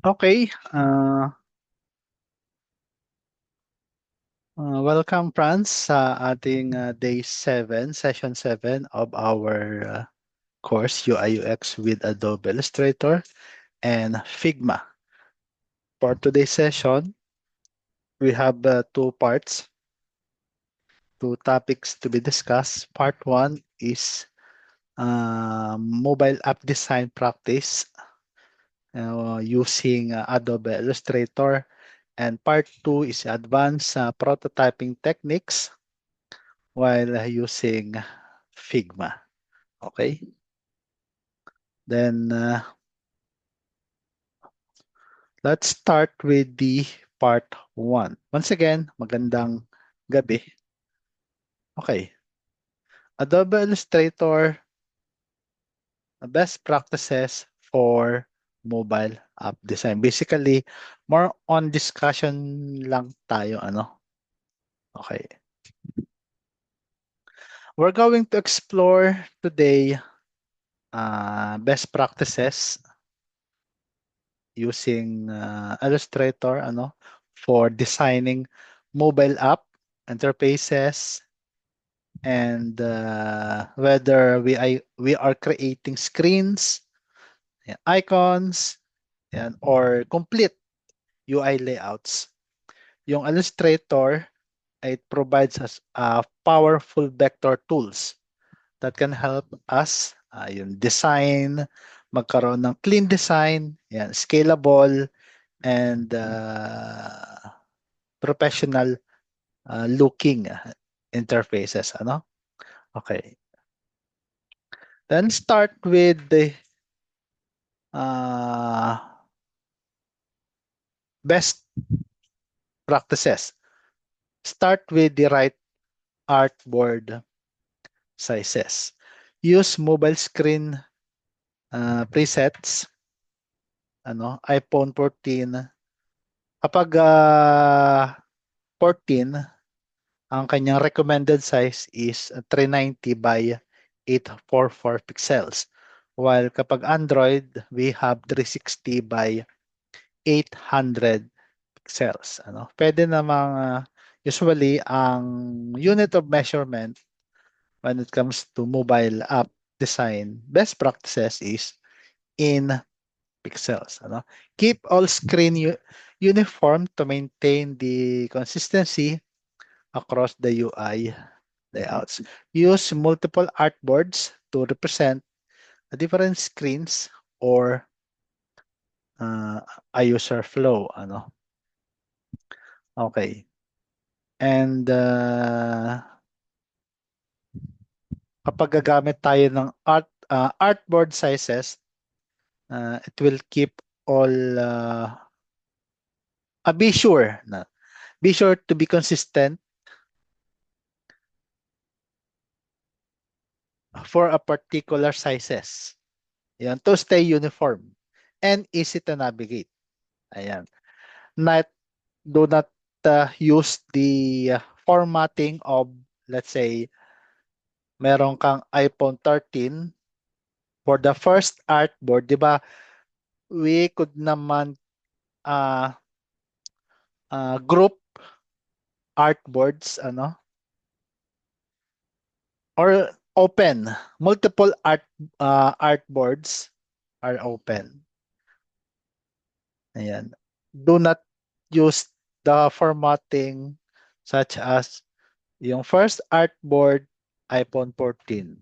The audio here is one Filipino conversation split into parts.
Okay, welcome Franz sa ating day 7, session 7 of our course UI/UX with Adobe Illustrator and Figma. For today's session, we have two parts, two topics to be discussed. Part 1 is mobile app design practice using Adobe Illustrator, and part 2 is advanced prototyping techniques while using Figma. Okay? Then let's start with the part 1. Once again, magandang gabi. Okay. Adobe Illustrator, best practices for mobile app design. Basically, more on discussion lang tayo, ano? Okay. We're going to explore today best practices using Illustrator for designing mobile app interfaces, and whether we are creating screens, icons, or complete UI layouts. Yung Illustrator, it provides us powerful vector tools that can help us yung design, magkaroon ng clean design, scalable, and professional looking interfaces. Okay. Then start with the uh, best practices. Start with the right artboard sizes. Use mobile screen presets, iPhone 14. Kapag 14, ang kanyang recommended size is 390 by 844 pixels. While kapag Android, we have 360 by 800 pixels. Pwede namang usually ang unit of measurement when it comes to mobile app design, best practices is in pixels. Keep all screen uniform to maintain the consistency across the UI layouts. Use multiple artboards to represent different screens or a user flow. Okay. And kapag gagamit tayo ng artboard sizes, it will keep all be sure to be consistent for a particular sizes. Yan, to stay uniform and easy to navigate. Ayan. Do not use the formatting of, let's say, meron kang iPhone 13 for the first artboard, di ba? We could naman uh, group artboards, or open. Multiple artboards are open. Ayan. Do not use the formatting such as yung first artboard, iPhone 14.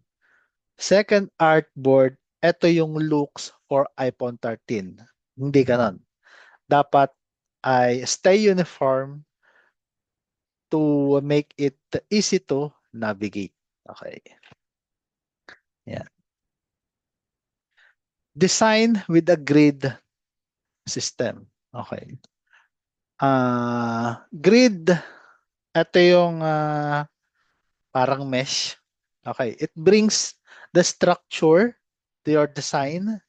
Second artboard, ito yung looks for iPhone 13. Hindi ganon. Dapat ay stay uniform to make it easy to navigate. Okay. Yeah. Design with a grid system. Okay. Grid, ito yung parang mesh. Okay. It brings the structure to your design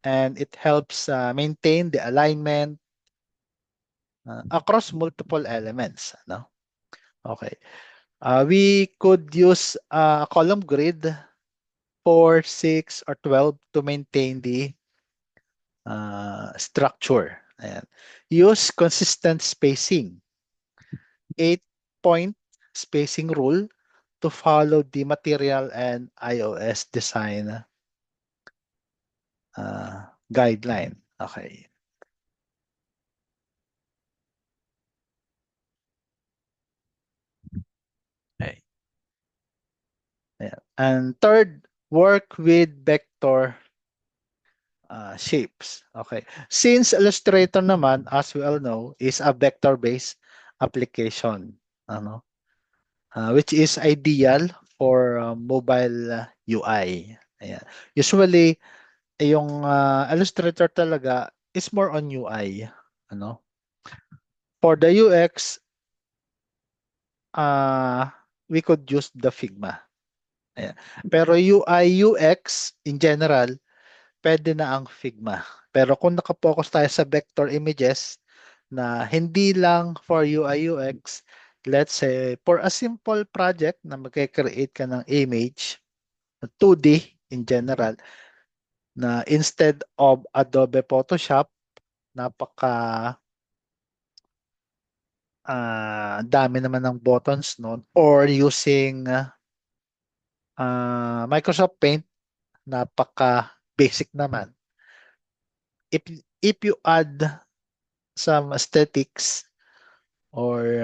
and it helps maintain the alignment across multiple elements. Okay. We could use a column grid 4, 6, or 12 to maintain the structure. Ayan. Use consistent spacing. 8-point spacing rule to follow the material and iOS design guideline. Okay. Okay. Ayan. And third, work with vector shapes. Okay. Since Illustrator naman, as we all know, is a vector-based application, ano, which is ideal for mobile UI. Ayan. Usually, yung Illustrator talaga is more on UI. Ano? For the UX, we could use the Figma. Ayan. Pero UI, UX, in general, pwede na ang Figma. Pero kung nakapokus tayo sa vector images na hindi lang for UI UX, let's say for a simple project na magke-create ka ng image, 2D in general, na instead of Adobe Photoshop, napaka dami naman ng buttons noon, or using Microsoft Paint, napaka basic naman. If if you add some aesthetics or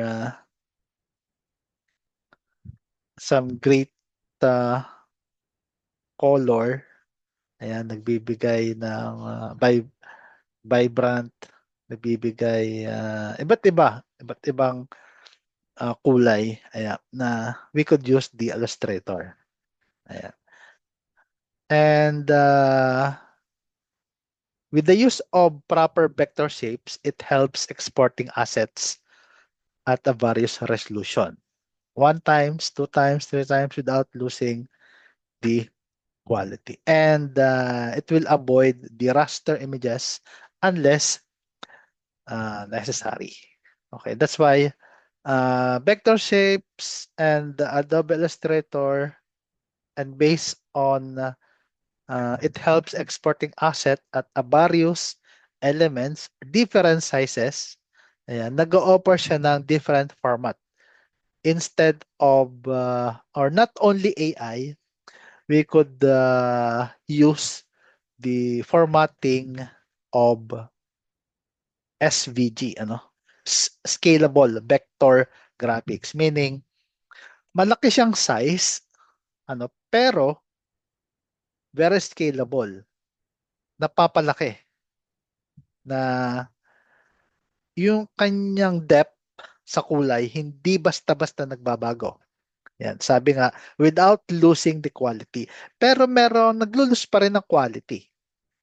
some great uh, color, ayan, nagbibigay ng vibrant, nagbibigay iba't ibang kulay, ayan, na we could use the Illustrator. Ayan. And with the use of proper vector shapes, it helps exporting assets at a various resolution. 1 times, 2 times, 3 times without losing the quality. And it will avoid the raster images unless necessary. Okay, that's why vector shapes and the Adobe Illustrator, and based on it helps exporting asset at a various elements, different sizes. Ayan, nag-o-offer siya ng different format. Instead of, or not only AI, we could use the formatting of SVG, ano? Scalable vector graphics, meaning malaki siyang size, ano, pero very scalable, napapalaki na yung kanyang depth sa kulay hindi basta-basta nagbabago. Yan, sabi nga, without losing the quality. Pero meron, naglulus pa rin ng quality.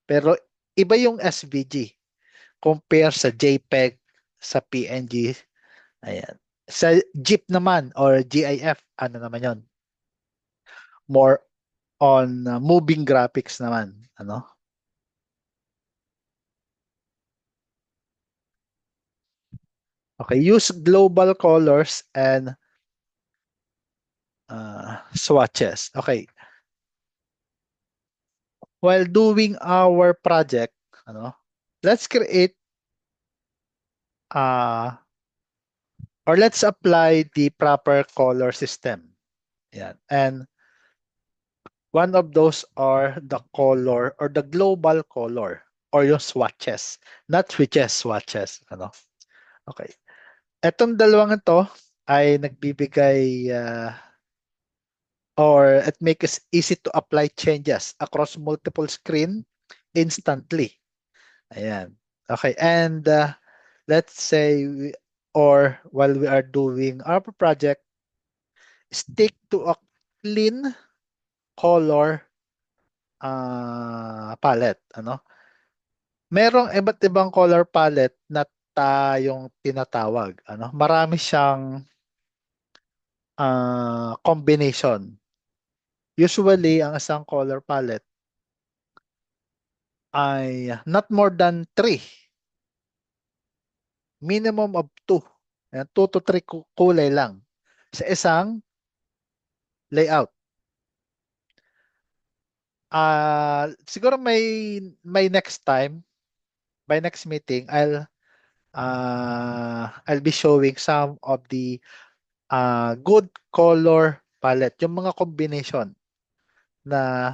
Pero iba yung SVG compare sa JPEG, sa PNG. Ayan. Sa GIF naman or GIF, ano naman yon? More on moving graphics naman. Ano? Okay, use global colors and swatches. Okay, while doing our project, ano, let's create uh, or let's apply the proper color system. Yan. And one of those are the color or the global color or yung swatches. Not switches, swatches. Ano? Okay. Etong dalawang ito ay nagbibigay or it makes it easy to apply changes across multiple screen instantly. Ayan. Okay. And let's say or while we are doing our project, stick to a clean color palette. Ano? Merong iba't ibang color palette na tayong tinatawag. Ano? Marami siyang combination. Usually, ang isang color palette ay not more than three. Minimum of two. Ayan, 2 to 3 kulay lang sa isang layout. Siguro may next time by next meeting, I'll be showing some of the good color palette, yung mga combination na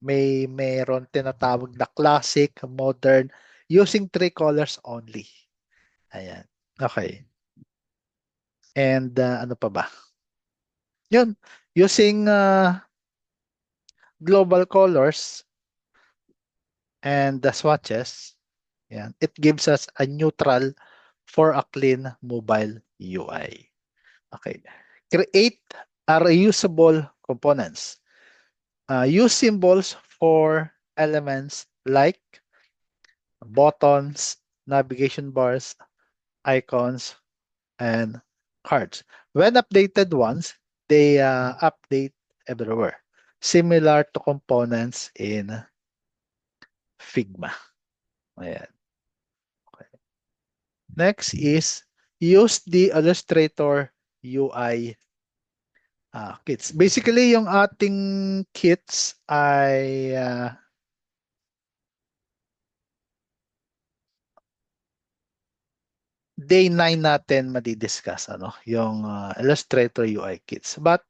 mayroon tinatawag na classic, modern, using three colors only. Ayan. Okay. And ano pa ba? Yun. Using global colors and the swatches, yan, it gives us a neutral for a clean mobile UI. Okay. Create a reusable components. Use symbols for elements like buttons, navigation bars, icons, and cards. When updated once, they update everywhere, similar to components in Figma. Ayan. Okay. Next is use the Illustrator UI kits. Basically, yung ating kits ay day 9 natin madidiscuss ano, yung Illustrator UI kits. But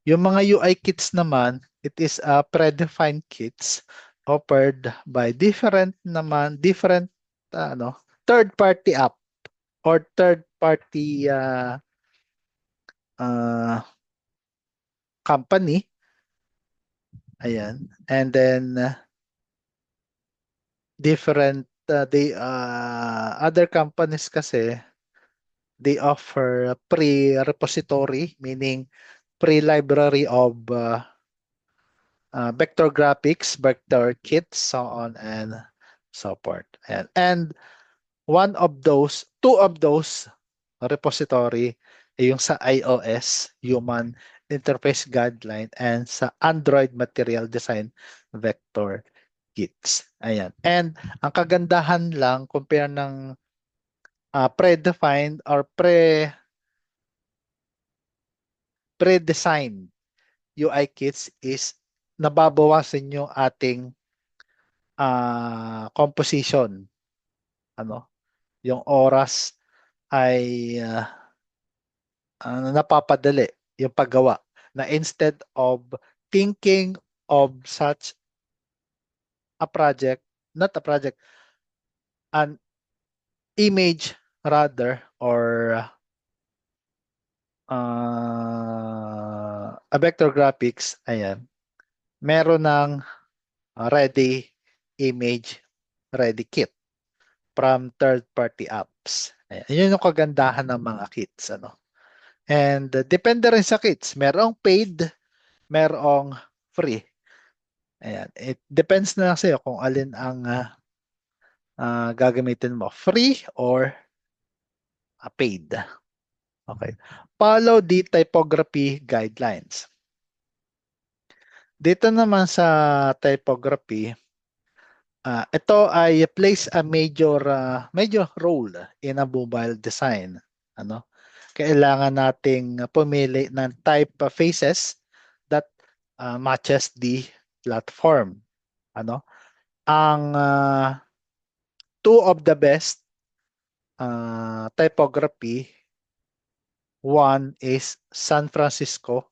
yung mga UI kits naman, it is a predefined kits offered by different third party app or third party uh, company. Ayan. And then different they other companies kasi they offer pre-repository, meaning pre-library of vector graphics, vector kits, so on and so forth. And two of those repository ay yung sa iOS, Human Interface Guideline, and sa Android Material Design Vector Kits. Ayan. And ang kagandahan lang, compare ng predefined or pre-designed UI kits is nababawasan yung ating composition. Ano? Yung oras ay napapadali yung paggawa na instead of thinking of such a project, not a project, an image rather, or a vector graphics, ayan, meron ng ready image, ready kit from third-party apps. Ayan. Yun yung kagandahan ng mga kits. Ano? And depende rin sa kits. Merong paid, merong free. Ayan. It depends na lang sa'yo kung alin ang gagamitin mo. Free or paid. Okay. Follow the typography guidelines. Dito naman sa typography, ito ay plays a major role in a mobile design. Ano? Kailangan nating pumili ng typefaces that matches the platform. Ano? Ang two of the best typography, one is San Francisco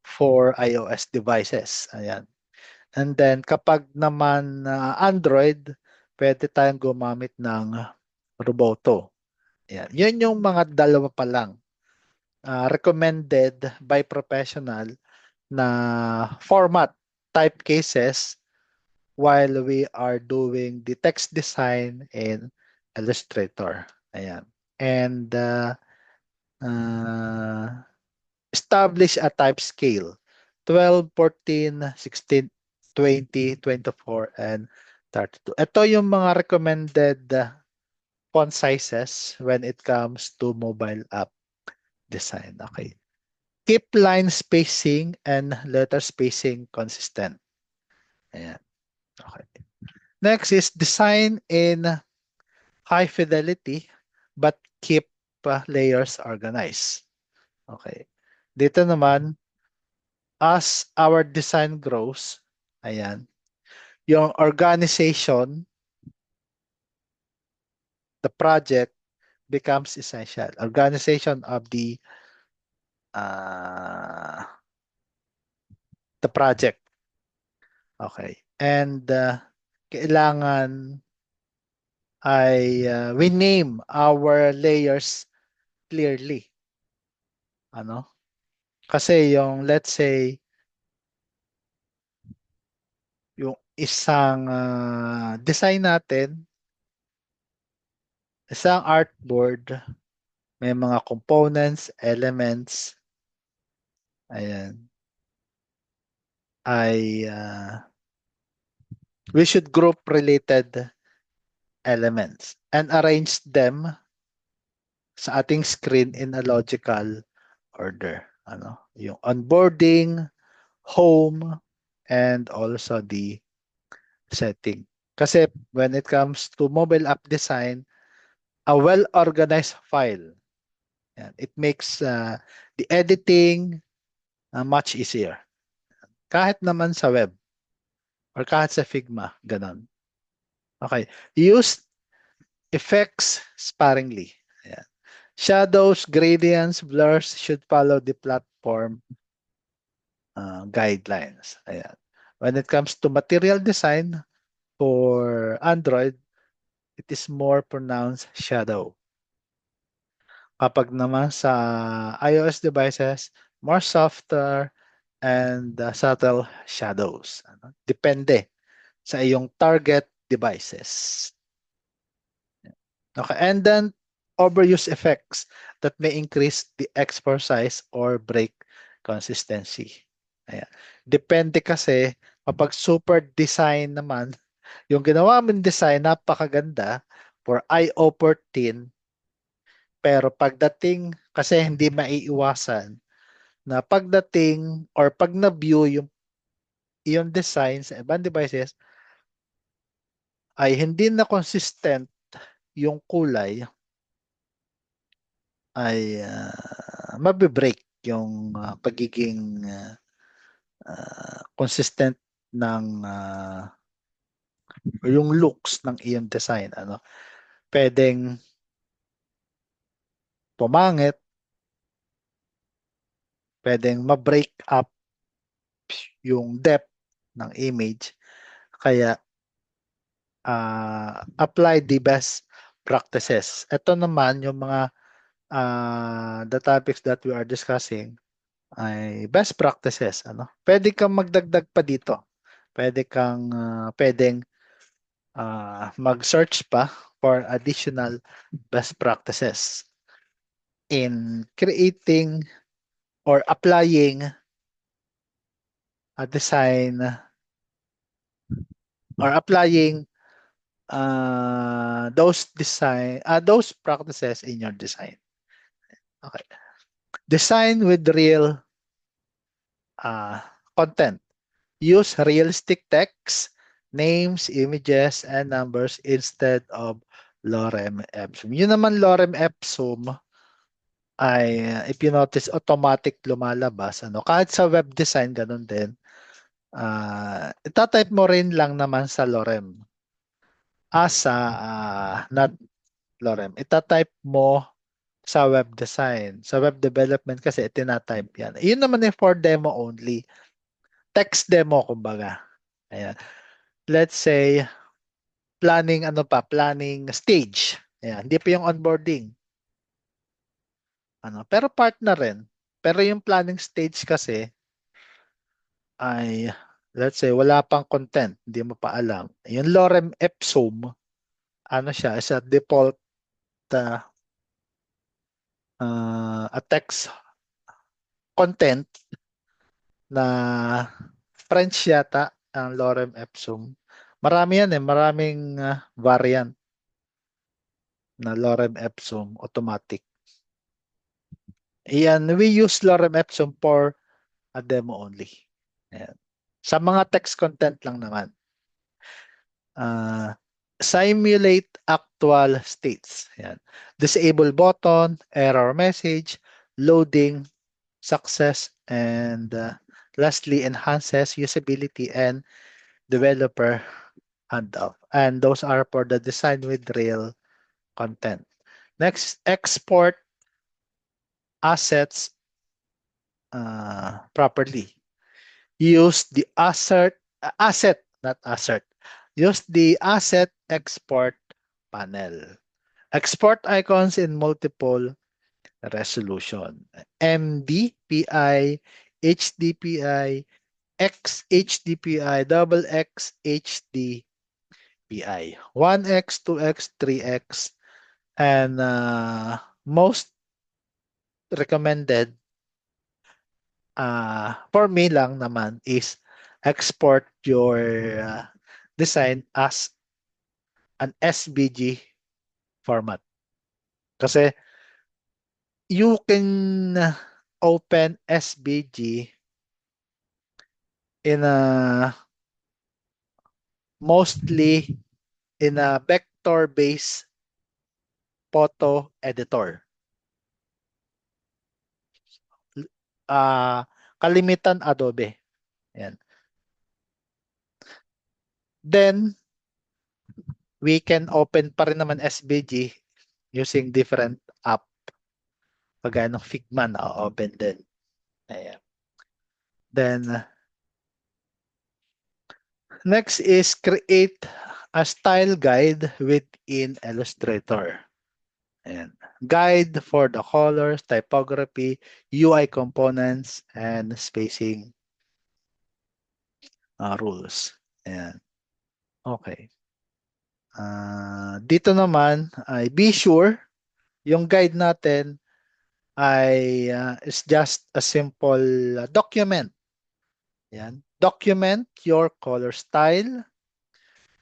for iOS devices. Ayan. And then kapag naman Android, pwede tayong gumamit ng Roboto. Ayan. Yun yung mga dalawa pa lang recommended by professional na format type cases while we are doing the text design in Illustrator. Ayan. And establish a type scale 12, 14, 16, 20, 24, and 32. Ito yung mga recommended font sizes when it comes to mobile app design. Okay. Keep line spacing and letter spacing consistent. Ayan. Okay. Next is design in high fidelity but keep layers organized. Okay. Dito naman, as our design grows, ayan, yung organization the project becomes essential. Organization of the project. Okay. And kailangan ay we name our layers clearly. Ano? Kasi yung let's say yung isang design natin, isang artboard, may mga components, elements, ayan, ay we should group related elements and arrange them sa ating screen in a logical order. Ano? Yung onboarding, home, and also the setting. Kasi when it comes to mobile app design, a well-organized file, yan, it makes the editing much easier. Kahit naman sa web or kahit sa Figma, ganun. Okay. Use effects sparingly. Ayan. Shadows, gradients, blurs should follow the platform guidelines. Ayan. When it comes to material design for Android, it is more pronounced shadow. Kapag naman sa iOS devices, more softer and subtle shadows. Depende sa iyong target devices. Okay, and then overuse effects that may increase the export size or break consistency. Ayan. Depende kasi kapag super design naman, yung ginawa mong design napakaganda for IO14, pero pagdating kasi hindi maiiwasan na pagdating or pag na-view yung design sa ibang devices ay hindi na consistent yung kulay, ay mabe-break yung pagiging consistent ng yung looks ng iyong design. Ano? Pwedeng pumangit, pwedeng ma-break up yung depth ng image. Kaya apply the best practices. Ito naman yung mga the topics that we are discussing ay best practices. Ano? Pwede kang magdagdag pa dito. Pwedeng mag-search pa for additional best practices in creating or applying a design or applying those practices in your design. Okay. Design with real content. Use realistic text, names, images, and numbers instead of lorem ipsum. Yun naman lorem ipsum ay if you notice automatic lumalabas. Ano? Kahit sa web design, ganun din. Itatype mo rin lang naman sa lorem. Not lorem. Itatype mo sa web design. Sa web development kasi itinatype yan. Yun naman yung for demo only. Text demo, kumbaga. Ayan. Let's say, planning stage. Ayan. Hindi pa yung onboarding. Pero part na rin. Pero yung planning stage kasi ay, let's say, wala pang content. Hindi mo pa alam. Yung lorem ipsum, siya, is a default a text content na French yata ang lorem ipsum. Marami yan maraming variant na lorem ipsum automatic. Ayan, we use lorem ipsum for a demo only. Ayan. Sa mga text content lang naman. Simulate actual states. Ayan. Disable button, error message, loading, success, and lastly, enhances usability and developer handoff. And those are for the design with real content. Next, export assets properly. Use the not assert. Use the asset export panel. Export icons in multiple resolution. MDPI, HDPI, XHDPI, double XHDPI, 1x, 2x, 3x, and most recommended for me lang naman is export your design as an SVG format. Kasi you can open SVG in a mostly in a vector-based photo editor. Kalimitan Adobe. Yan. Then, we can open pa rin naman SVG using different app. Kagaya ng Figma na open din. Ayan. Then, next is create a style guide within Illustrator. Ayan. Guide for the colors, typography, UI components, and spacing rules. Ayan. Okay. Dito naman ay be sure yung guide natin ay is just a simple document. Yan. Document your color style,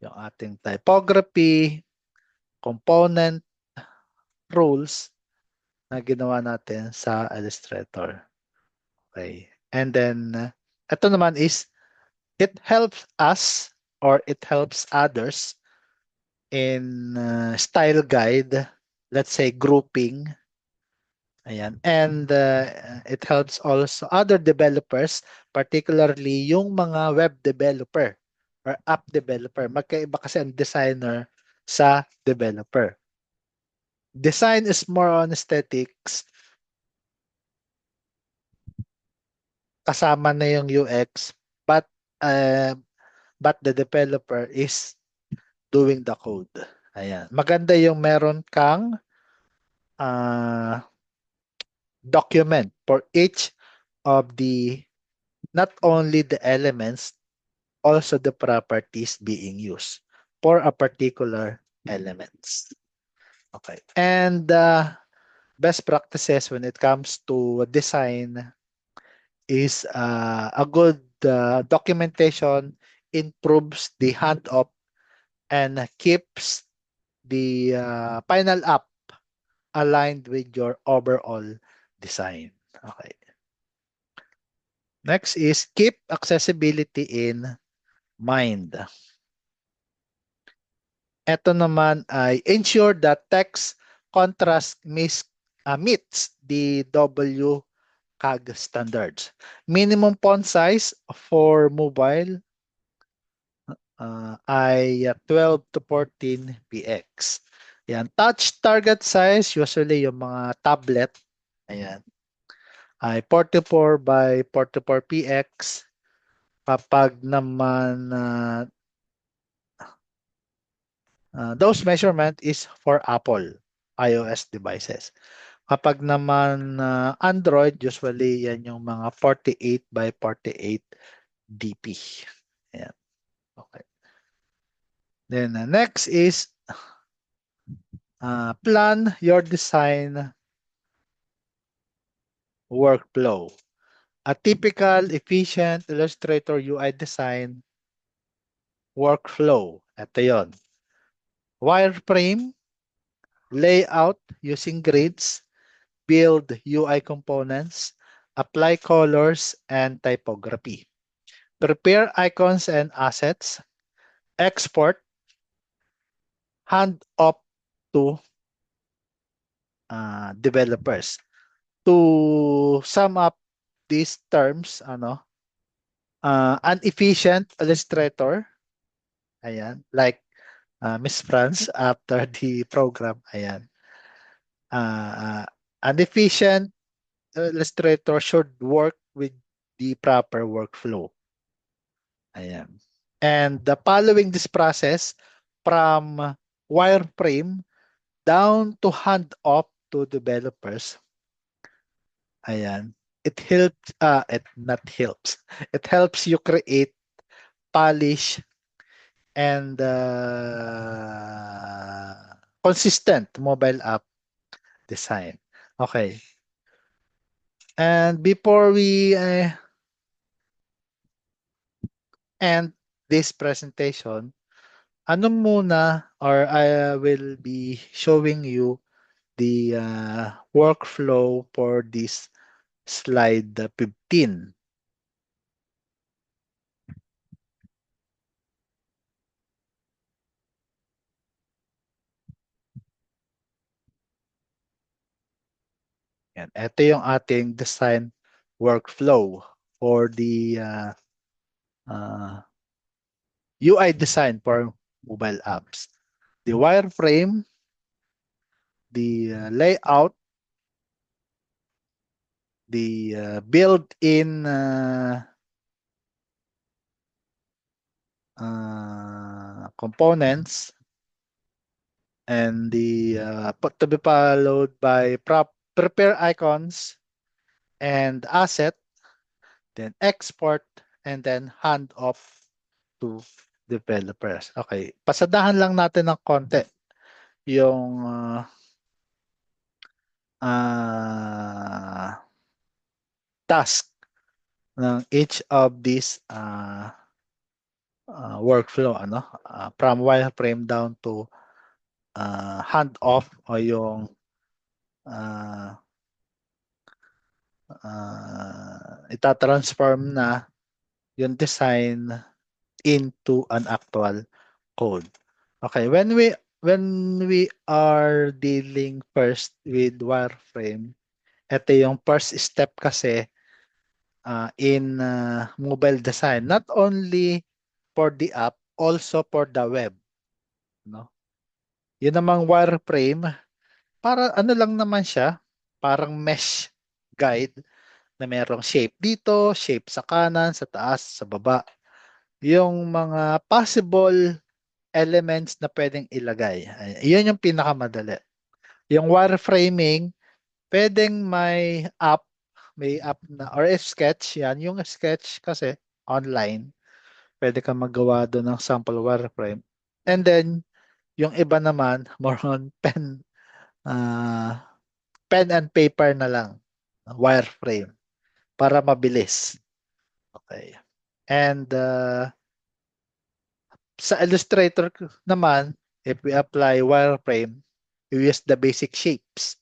yung ating typography, component rules na ginawa natin sa Illustrator. Okay. And then, ito naman is, it helps us or it helps others in style guide, let's say grouping. Ayan. And it helps also other developers, particularly yung mga web developer or app developer. Magkaiba kasi ang designer sa developer. Design is more on aesthetics. Kasama na yung UX, but the developer is doing the code. Ayan. Maganda yung meron kang document for each of the, not only the elements, also the properties being used for a particular elements. Okay. And best practices when it comes to design is a good documentation improves the hand-off and keeps the final app aligned with your overall design. Okay. Next is keep accessibility in mind. Ito naman ay ensure that text contrast meets the WCAG standards. Minimum font size for mobile ay 12 to 14 px. Yan. Touch target size, usually yung mga tablet, ayan, ay 44 by 44 px. Kapag naman those measurement is for Apple iOS devices. Kapag naman Android, usually yan yung mga 48 by 48 dp. Ayan. Okay. Then next is plan your design workflow. A typical efficient Illustrator UI design workflow. Ito yun. Wireframe, layout using grids, build UI components, apply colors and typography. Prepare icons and assets, export, hand off to developers. To sum up these terms, an efficient Illustrator, ayan, like Miss Franz, after the program. Ayan. An efficient illustrator should work with the proper workflow. Ayan. And following this process from wireframe down to hand off to developers. Ayan. It not helps. It helps you create, polish, and consistent mobile app design. Okay. And before we end this presentation, ano muna, or I will be showing you the workflow for this slide 15. Yan. Ito yung ating design workflow for the UI design for mobile apps. The wireframe, the layout, the built-in components, and the put to be followed by prepare icons and asset, then export, and then hand off to developers. Okay, pasadahan lang natin ng konti yung task ng each of these workflow, ano, from wireframe down to hand off, o yung uh, itatransform na yung design into an actual code. Okay, when we are dealing first with wireframe, ito yung first step kasi in mobile design, not only for the app, also for the web, no? Yun namang wireframe, para ano lang naman siya, parang mesh guide na merong shape dito, shape sa kanan, sa taas, sa baba. Yung mga possible elements na pwedeng ilagay. Iyon yung pinakamadali. Yung wireframing, pwedeng may app na, or sketch yan. Yung sketch kasi online, pwede kang magawa doon ng sample wireframe. And then, yung iba naman, more on uh, pen and paper na lang, wireframe, para mabilis. Okay. And sa Illustrator naman, if we apply wireframe, we use the basic shapes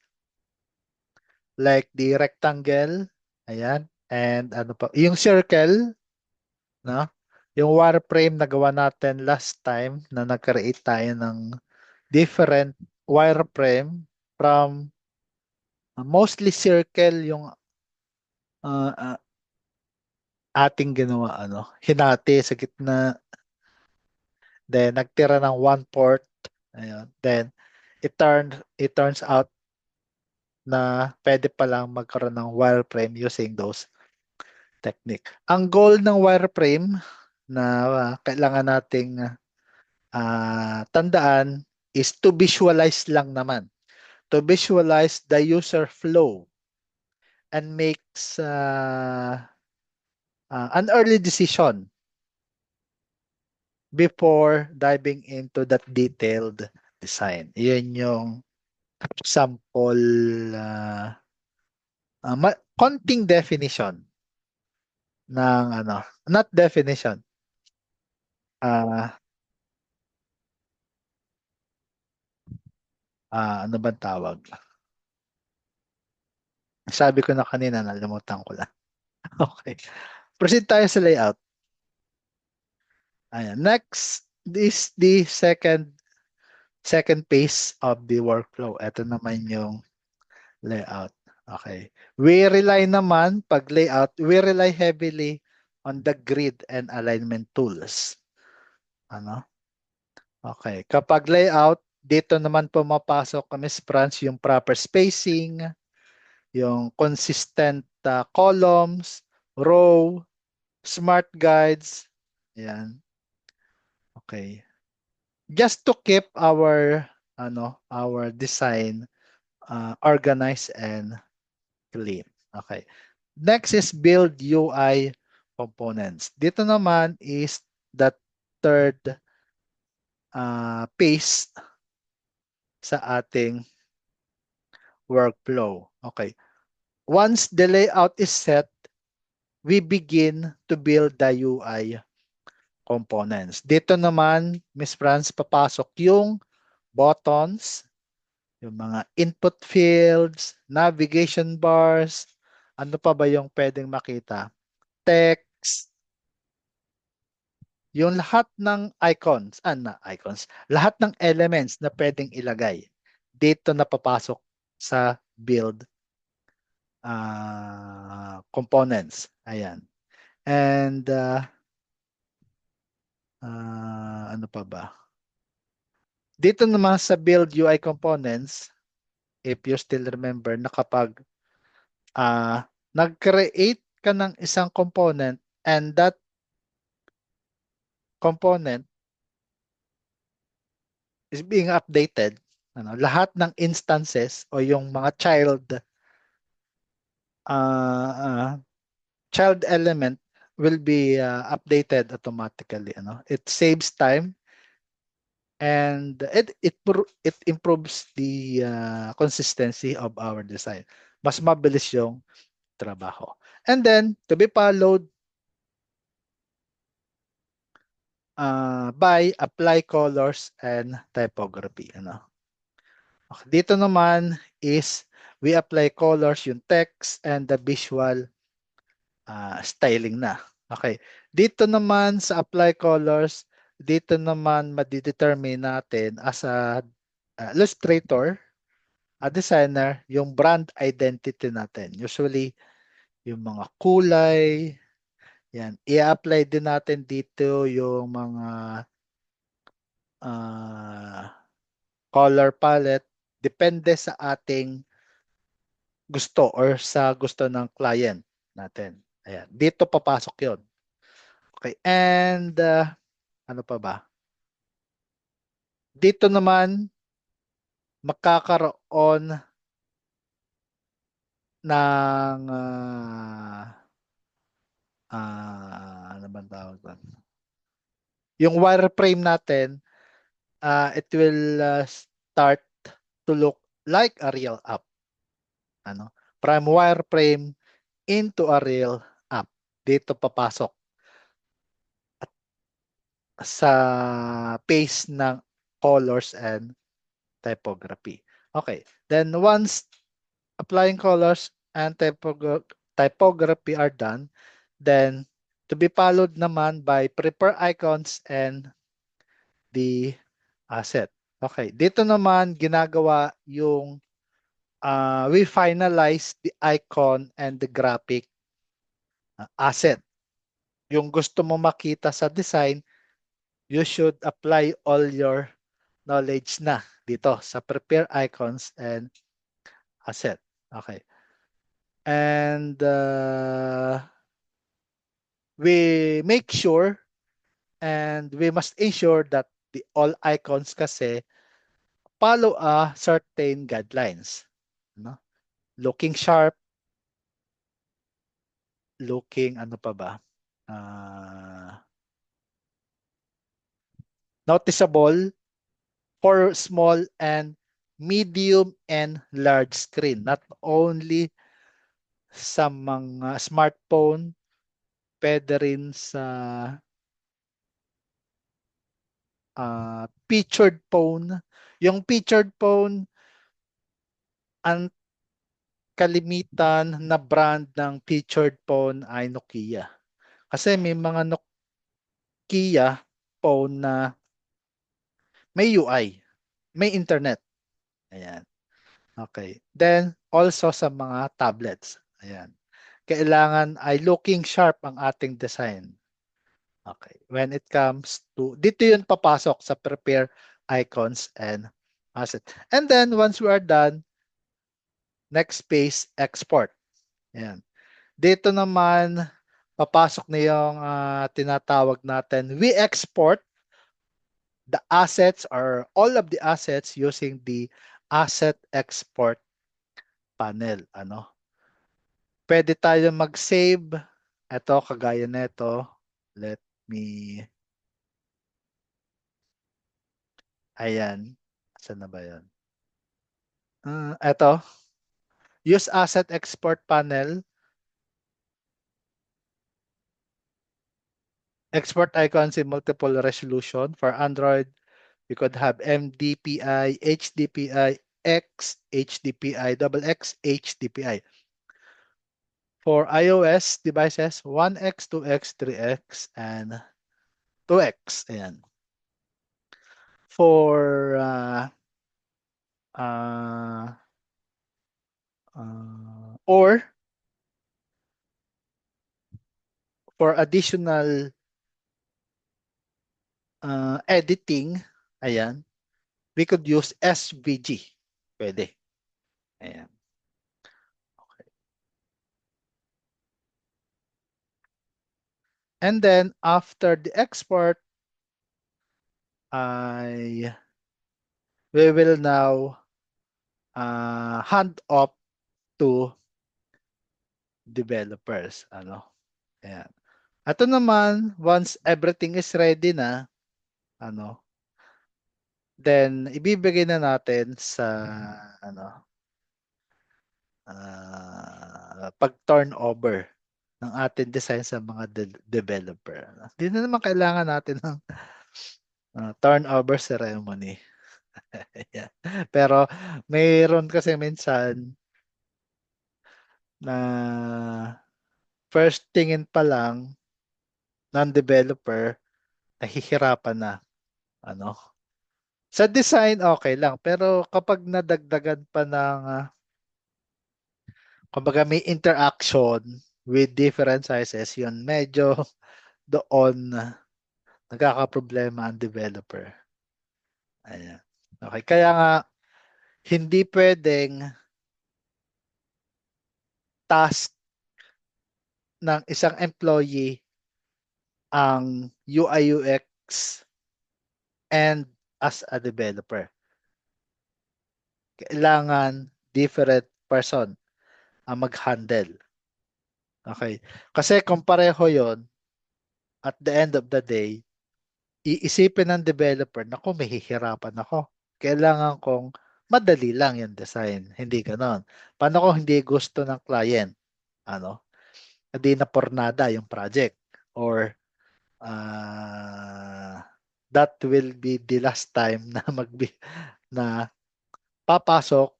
like the rectangle, ayan, and ano pa, yung circle, no? Yung wireframe na gawa natin last time na nag-create tayo ng different wireframe from mostly circle yung uh, uh, ating ginawa, ano, hinati sa gitna, then nagtira ng one port, ayun. Then it turns out na pwede palang magkaroon ng wireframe using those technique. Ang goal ng wireframe na kailangan nating tandaan is to visualize lang naman. To visualize the user flow and makes an early decision before diving into that detailed design. Iyan yung sample konting definition ng ano, not definition. Ano bang tawag? Sabi ko na kanina, nalimutan ko lang. Okay. Proceed tayo sa layout. Ayan. Next is the second phase of the workflow. Ito naman yung layout. Okay. We rely naman, pag layout, we rely heavily on the grid and alignment tools. Ano? Okay. Kapag layout, dito naman pumapasok Miss Franz yung proper spacing, yung consistent columns, row, smart guides. Ayan. Okay. Just to keep our design organized and clean. Okay. Next is build UI components. Dito naman is the third phase sa ating workflow. Okay. Once the layout is set, we begin to build the UI components. Dito naman, Miss Franz, papasok yung buttons, yung mga input fields, navigation bars, ano pa ba yung pwedeng makita? Text, yung lahat ng icons, lahat ng elements na pwedeng ilagay dito na papasok sa build components. Ayan. And ano pa ba? Dito naman sa build UI components, if you still remember na kapag nag-create ka ng isang component and that component is being updated, lahat ng instances o yung mga uh, uh, child element will be updated automatically. It saves time and it improves the consistency of our design. Mas mabilis yung trabaho. And then, to be followed by apply colors and typography. Okay. Dito naman is we apply colors, yung text and the visual styling na. Okay. Dito naman sa apply colors, dito naman madidetermine natin as a illustrator, a designer, yung brand identity natin. Usually, yung mga kulay, yan. I-apply din natin dito yung mga uh, color palette depende sa ating gusto or sa gusto ng client natin. Ayan. Dito papasok yon. Okay. And ano pa ba? Dito naman magkakaroon ng ano bang tawag doon? Yung wireframe natin, it will start to look like a real app. From wireframe into a real app. Dito papasok sa pace ng colors and typography. Okay. Then once applying colors and typography are done, then to be followed naman by prepare icons and the asset. Okay. Dito naman ginagawa yung we finalize the icon and the graphic asset. Yung gusto mo makita sa design, you should apply all your knowledge na dito sa prepare icons and asset. Okay. And we make sure and we must ensure that the all icons kasi follow a certain guidelines. No? Looking sharp, looking ano pa ba? Noticeable for small and medium and large screen. Not only sa mga smartphone, pwede rin sa featured phone. Yung featured phone, ang kalimitan na brand ng featured phone ay Nokia. Kasi may mga Nokia phone na may UI, may internet. Ayan. Okay. Then, also sa mga tablets. Ayan. Kailangan ay looking sharp ang ating design. Okay. When it comes to, dito yun papasok sa prepare icons and asset. And then once we are done, next phase, export. Ayan. Dito naman, papasok na yung tinatawag natin, we export the assets or all of the assets using the asset export panel. Ano? Pwede tayo mag-save. Ito, kagaya nito. Let me, ayan. Saan na ba yun? Ito, use asset export panel. Export icons in multiple resolution. For Android, we could have MDPI, HDPI, X, HDPI, double X, HDPI. For iOS devices, 1X, 2X, 3X, and 2X. Ayan. For uh, or for additional editing, ayan, we could use SVG. Pwede. Ayan. Okay. And then after the export, I we will now hand off to developers. Ano? Ayan. Ito naman, once everything is ready na, ano, then ibibigay na natin sa ano, pag-turnover ng ating design sa mga developer. Hindi na naman kailangan natin ng turnover ceremony. Ayan. Pero mayroon kasi minsan na first tingin pa lang ng developer, nahihirapan na. Ano? Sa design, okay lang. Pero kapag nadagdagan pa ng, kumbaga may interaction with different sizes, yun, medyo doon nagkakaproblema ang developer. Ayan. Okay. Kaya nga, hindi pwedeng task ng isang employee ang UI UX and as a developer. Kailangan different person ang mag-handle. Okay. Kasi kung pareho yon, at the end of the day, iisipin ng developer, naku, mahihirapan ako. Kailangan kong madali lang yung design. Hindi ganon. Paano kung hindi gusto ng client? Ano? Hindi na pornada yung project. Or that will be the last time na na papasok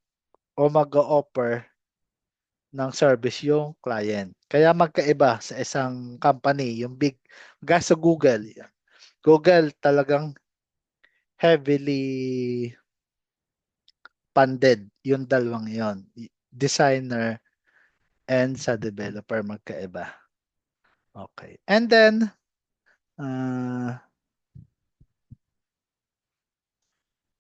o mag-offer ng service yung client. Kaya magkaiba sa isang company, yung big, guys sa Google. Google talagang heavily funded yung dalawang yon. Designer and sa developer magkaiba. Okay. And then, uh,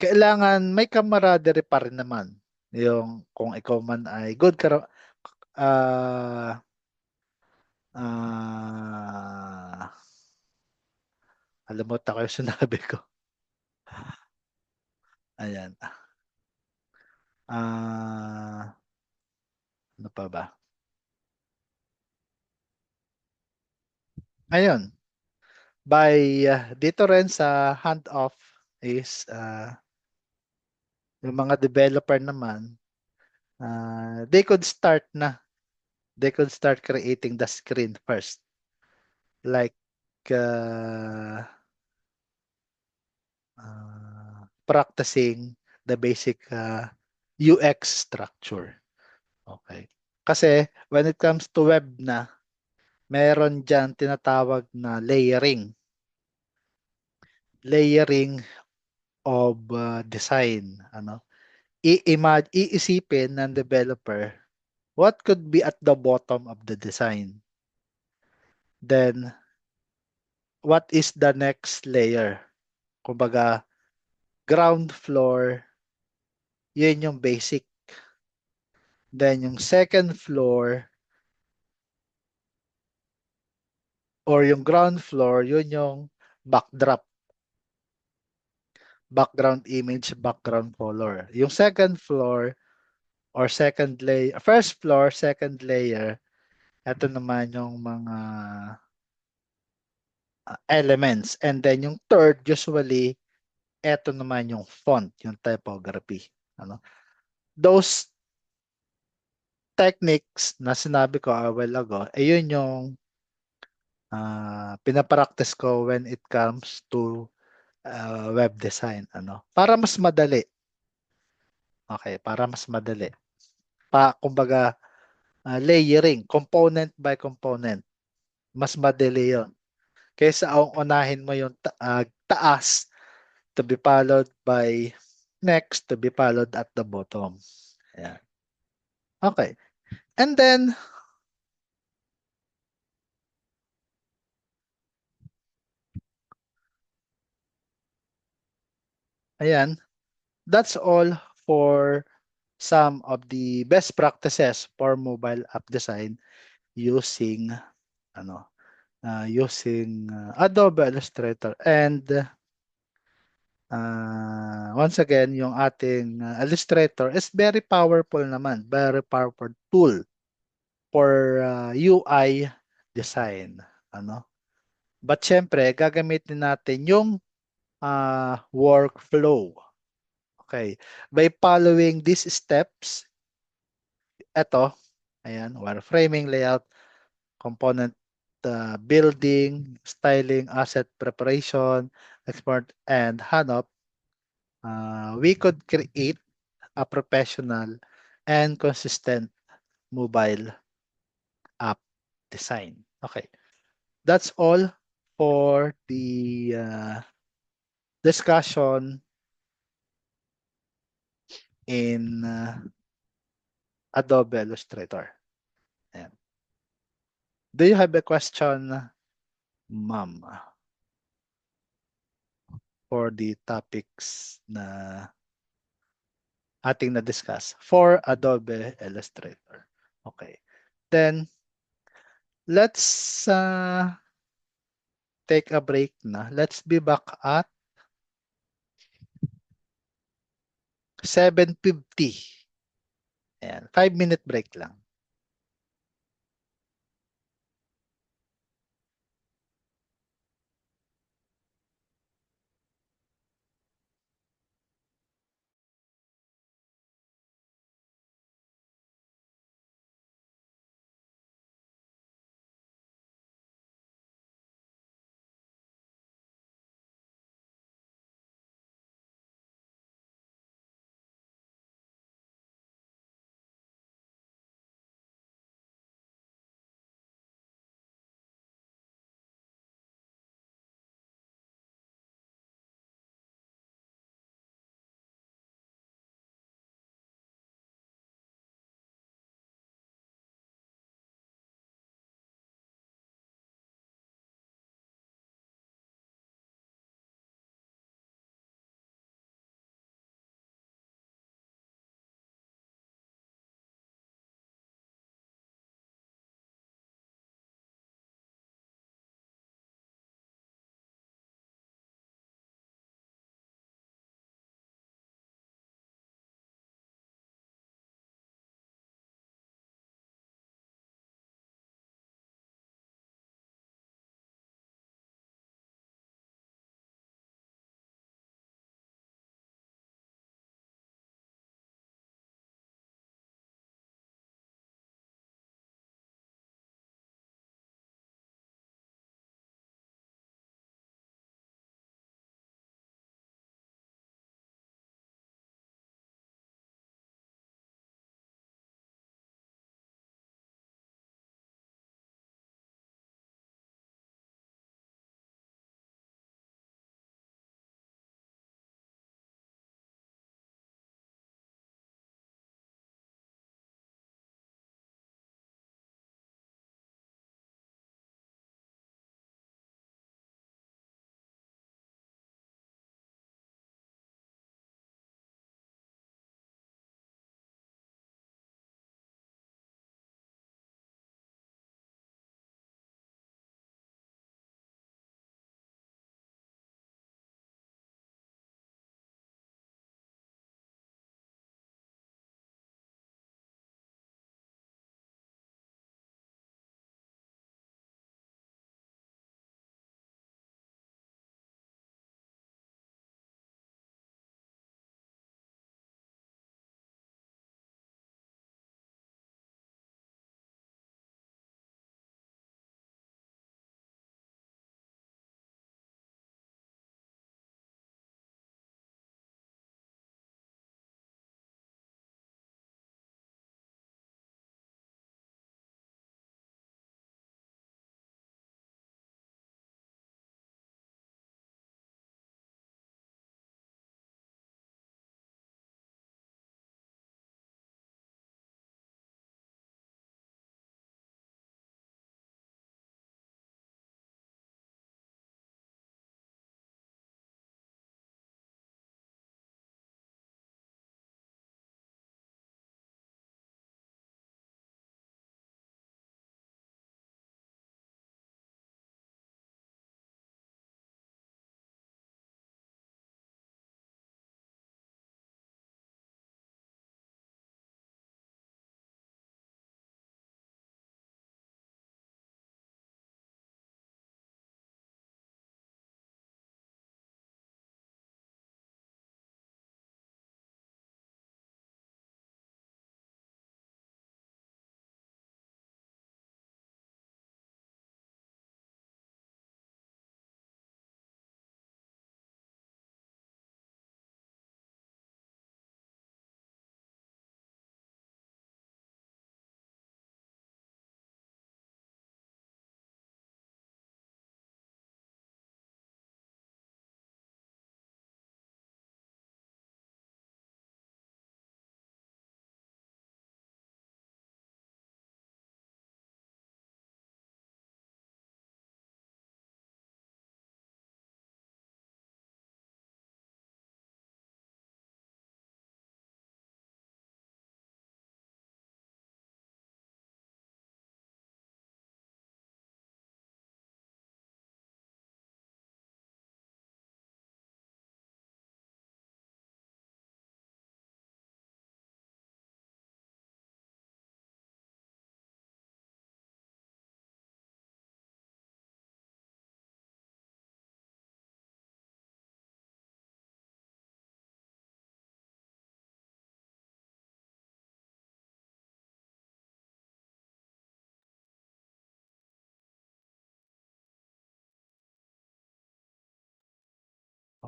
kailangan may camaraderie pa rin naman. Yung kung ikaw man ay good uh, uh, alam mo ta yung sinabi ko. Ayan. Ano pa ba? Ayun. Dito rin sa handoff is yung mga developer naman, they could start na. They could start creating the screen first. Like practicing the basic UX structure. Okay. Kasi when it comes to web na, meron dyan tinatawag na layering. Layering of design. Ano? Iisipin ng developer what could be at the bottom of the design. Then, what is the next layer? Kumbaga, ground floor, yun yung basic. Then yung second floor or yung ground floor, yun yung backdrop, background image, background color. Yung second floor or second layer, first floor, second layer, ito naman yung mga elements. And then yung third, usually, ito naman yung font, yung typography. Ano? Those techniques na sinabi ko a while ago, ayun yung pinapractice ko when it comes to web design. Ano? Para mas madali. Okay, para mas madali. Kumbaga, layering, component by component. Mas madali yon. Kaysa ang unahin mo yung taas to be followed by next to be followed at the bottom. Ayan. Okay. And then, ayan, that's all for some of the best practices for mobile app design using ano using Adobe Illustrator. And once again, yung ating Illustrator is very powerful naman, very powerful tool for UI design. Ano? But syempre, gagamitin natin yung workflow. Okay. By following these steps, ito, ayan, wireframing, layout, component building, styling, asset preparation, export, and handoff, we could create a professional and consistent mobile app design. Okay. That's all for the discussion in Adobe Illustrator. Ayan. Do you have a question, ma'am, for the topics na ating na-discuss for Adobe Illustrator? Okay. Then, let's take a break na. Let's be back at 7:50. Ayan, 5-minute break lang.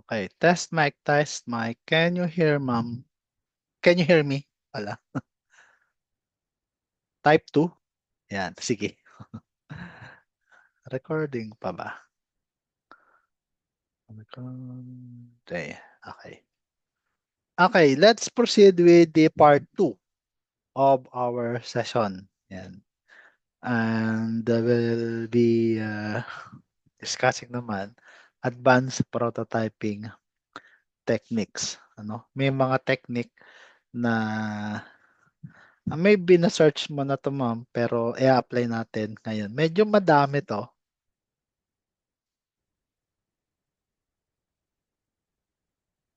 Okay, test mic. Can you hear, ma'am? Can you hear me? Wala. Type 2. Yan, sige. Recording pa ba? Okay. Okay. Okay, let's proceed with the part 2 of our session. Yan. And we'll be discussing naman advanced prototyping techniques. Ano? May mga technique na maybe na-search mo na to ma'am, pero i-apply natin ngayon. Medyo madami to,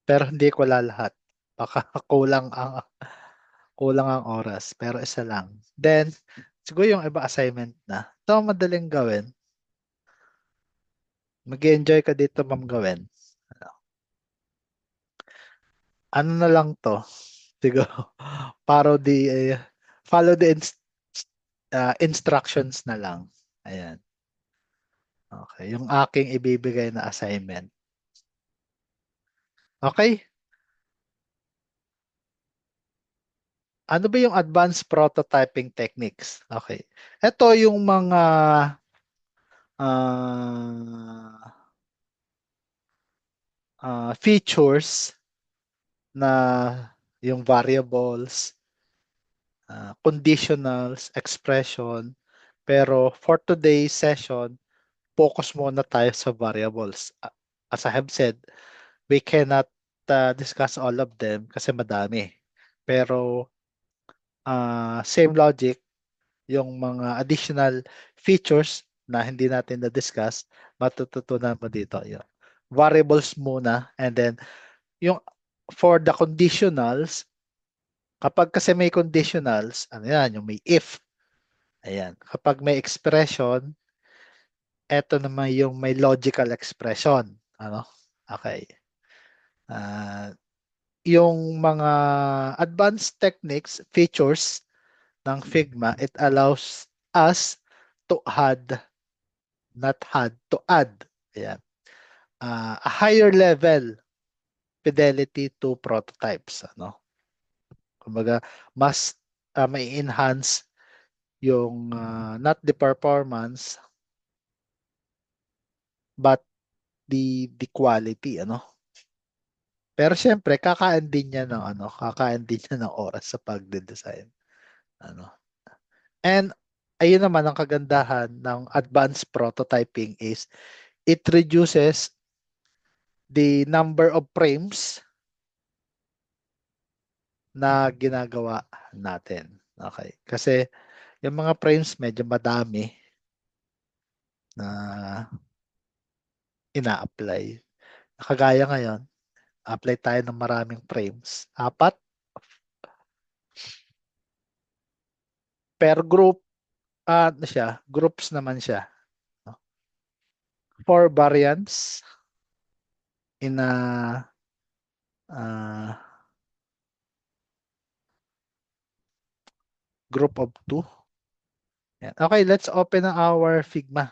pero hindi ko lahat. Baka kulang ang oras, pero isa lang. Then, siguro yung iba assignment na. Ito madaling gawin. Mag-enjoy ka dito ma'am gawin. Ano na lang to? Siguro, parody, follow the instructions na lang. Ayan. Okay. Yung aking ibibigay na assignment. Okay? Ano ba yung advanced prototyping techniques? Okay. Ito yung mga features na yung variables, conditionals, expression. Pero for today's session, focus muna tayo sa variables. As I have said, we cannot discuss all of them kasi madami. Pero same logic, yung mga additional features na hindi natin na-discuss, matututunan mo dito. Yun. Variables muna and then yung for the conditionals, kapag kasi may conditionals, ano yan, yung may if. Ayan. Kapag may expression, eto naman yung may logical expression. Ano? Okay. Ah, yung mga advanced techniques, features ng Figma, it allows us to add, not had, to add. Ayan. A higher level fidelity to prototypes. Ano? Kumbaga, mas may enhance yung not the performance but the quality, ano? Pero syempre, kakaan din niya ng oras sa pagde-design, ano? And ayun naman ang kagandahan ng advanced prototyping is it reduces the number of frames na ginagawa natin. Okay. Kasi yung mga frames medyo madami na ina-apply. Kagaya ngayon, apply tayo ng maraming frames. 4 per group, ano siya, groups naman siya. No? 4 variants in a uh, group of 2. Yan. Okay, let's open our Figma.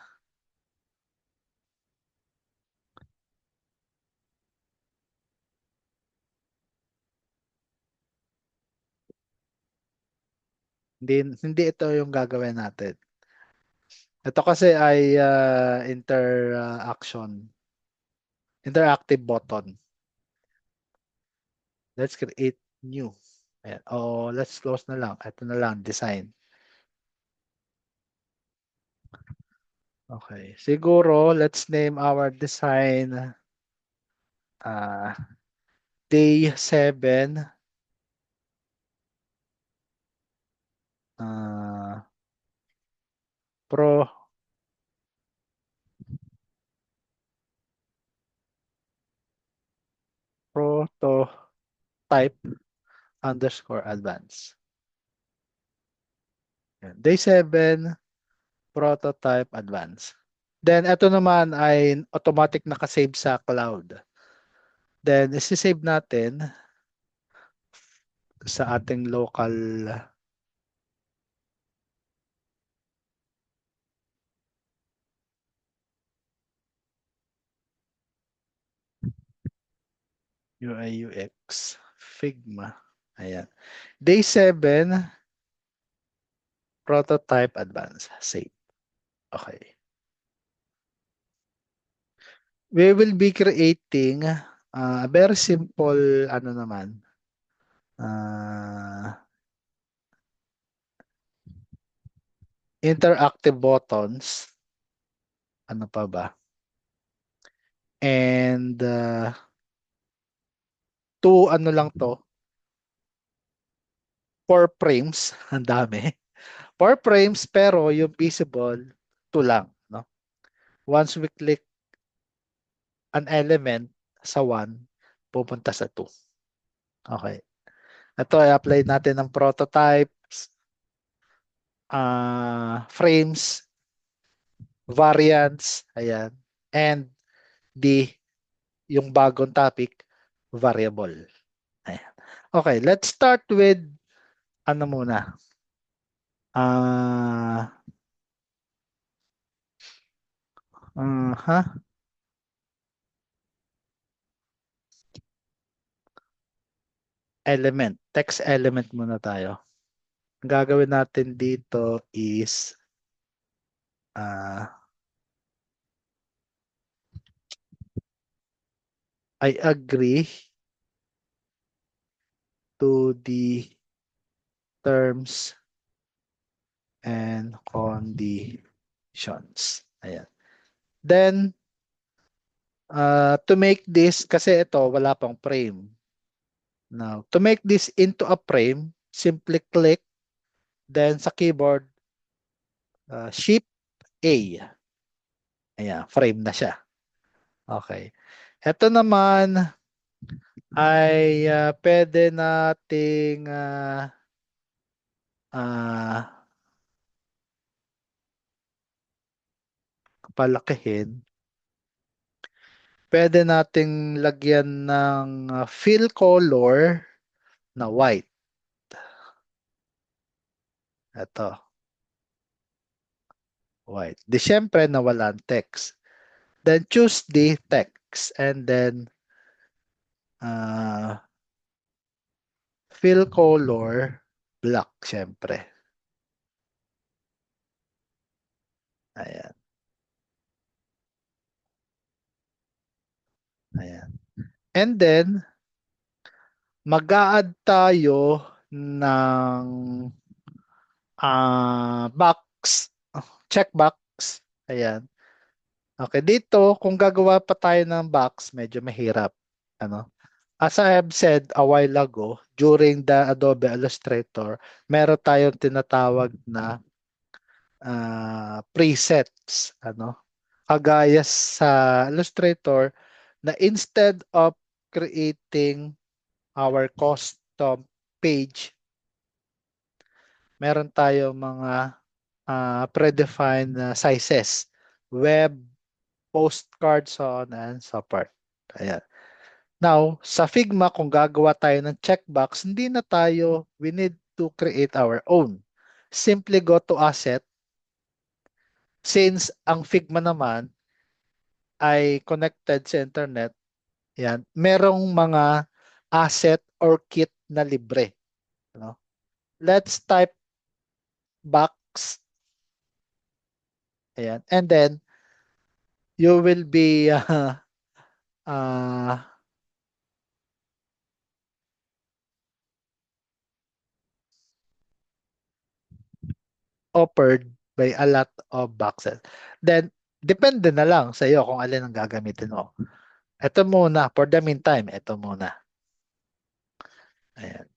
Hindi ito yung gagawin natin. Ito kasi ay interactive button. Let's create new. Ayan. O let's close na lang. Ito na lang, design. Okay. Siguro, let's name our design uh, day 7 uh, pro prototype underscore advance. Yan. Day 7 prototype advance. Then, ito naman ay automatic nakasave sa cloud. Then, isi-save natin sa ating local UI UX, Figma. Ayan. Day 7, prototype advance. Save. Okay. We will be creating a very simple, ano naman, uh, interactive buttons. Ano pa ba? And two, ano lang to, 4 frames. Ang dami. 4 frames, pero yung visible, two lang. No? Once we click an element sa one, pupunta sa two. Okay. Ito, i-apply natin ng prototypes, frames, variants, ayan, and the, yung bagong topic, variable. Ayan. Okay, let's start with, ano muna, ah, ha? Element, text element muna tayo. Ang gagawin natin dito is, I agree to the terms and conditions. Ayan. Then, to make this, kasi ito, wala pang frame. Now, to make this into a frame, simply click, then sa keyboard, Shift A. Ayan, frame na siya. Okay. Ito naman ay pwede nating palakihin. Pwede nating lagyan ng fill color na white. Ito, white. Di syempre nawalan text. Then choose the text and then uh, fill color black syempre. Ayan. Ayan. And then mag-a-add tayo ng box, checkbox. Ayan. Okay, dito kung gagawa pa tayo ng box, medyo mahirap. Ano? As I have said a while ago, during the Adobe Illustrator, meron tayong tinatawag na presets. Ano? Kagaya sa Illustrator na instead of creating our custom page, meron tayong mga predefined sizes. Web, postcard, so on and so forth. Ayan. Now, sa Figma, kung gagawa tayo ng checkbox, hindi na tayo, we need to create our own. Simply go to asset. Since ang Figma naman ay connected sa internet, yan, merong mga asset or kit na libre. No? Let's type box. Ayan. And then, you will be uh, offered by a lot of boxes. Then, depende na lang sa iyo kung alin ang gagamitin mo. Ito muna, for the meantime, ito muna. Ayan.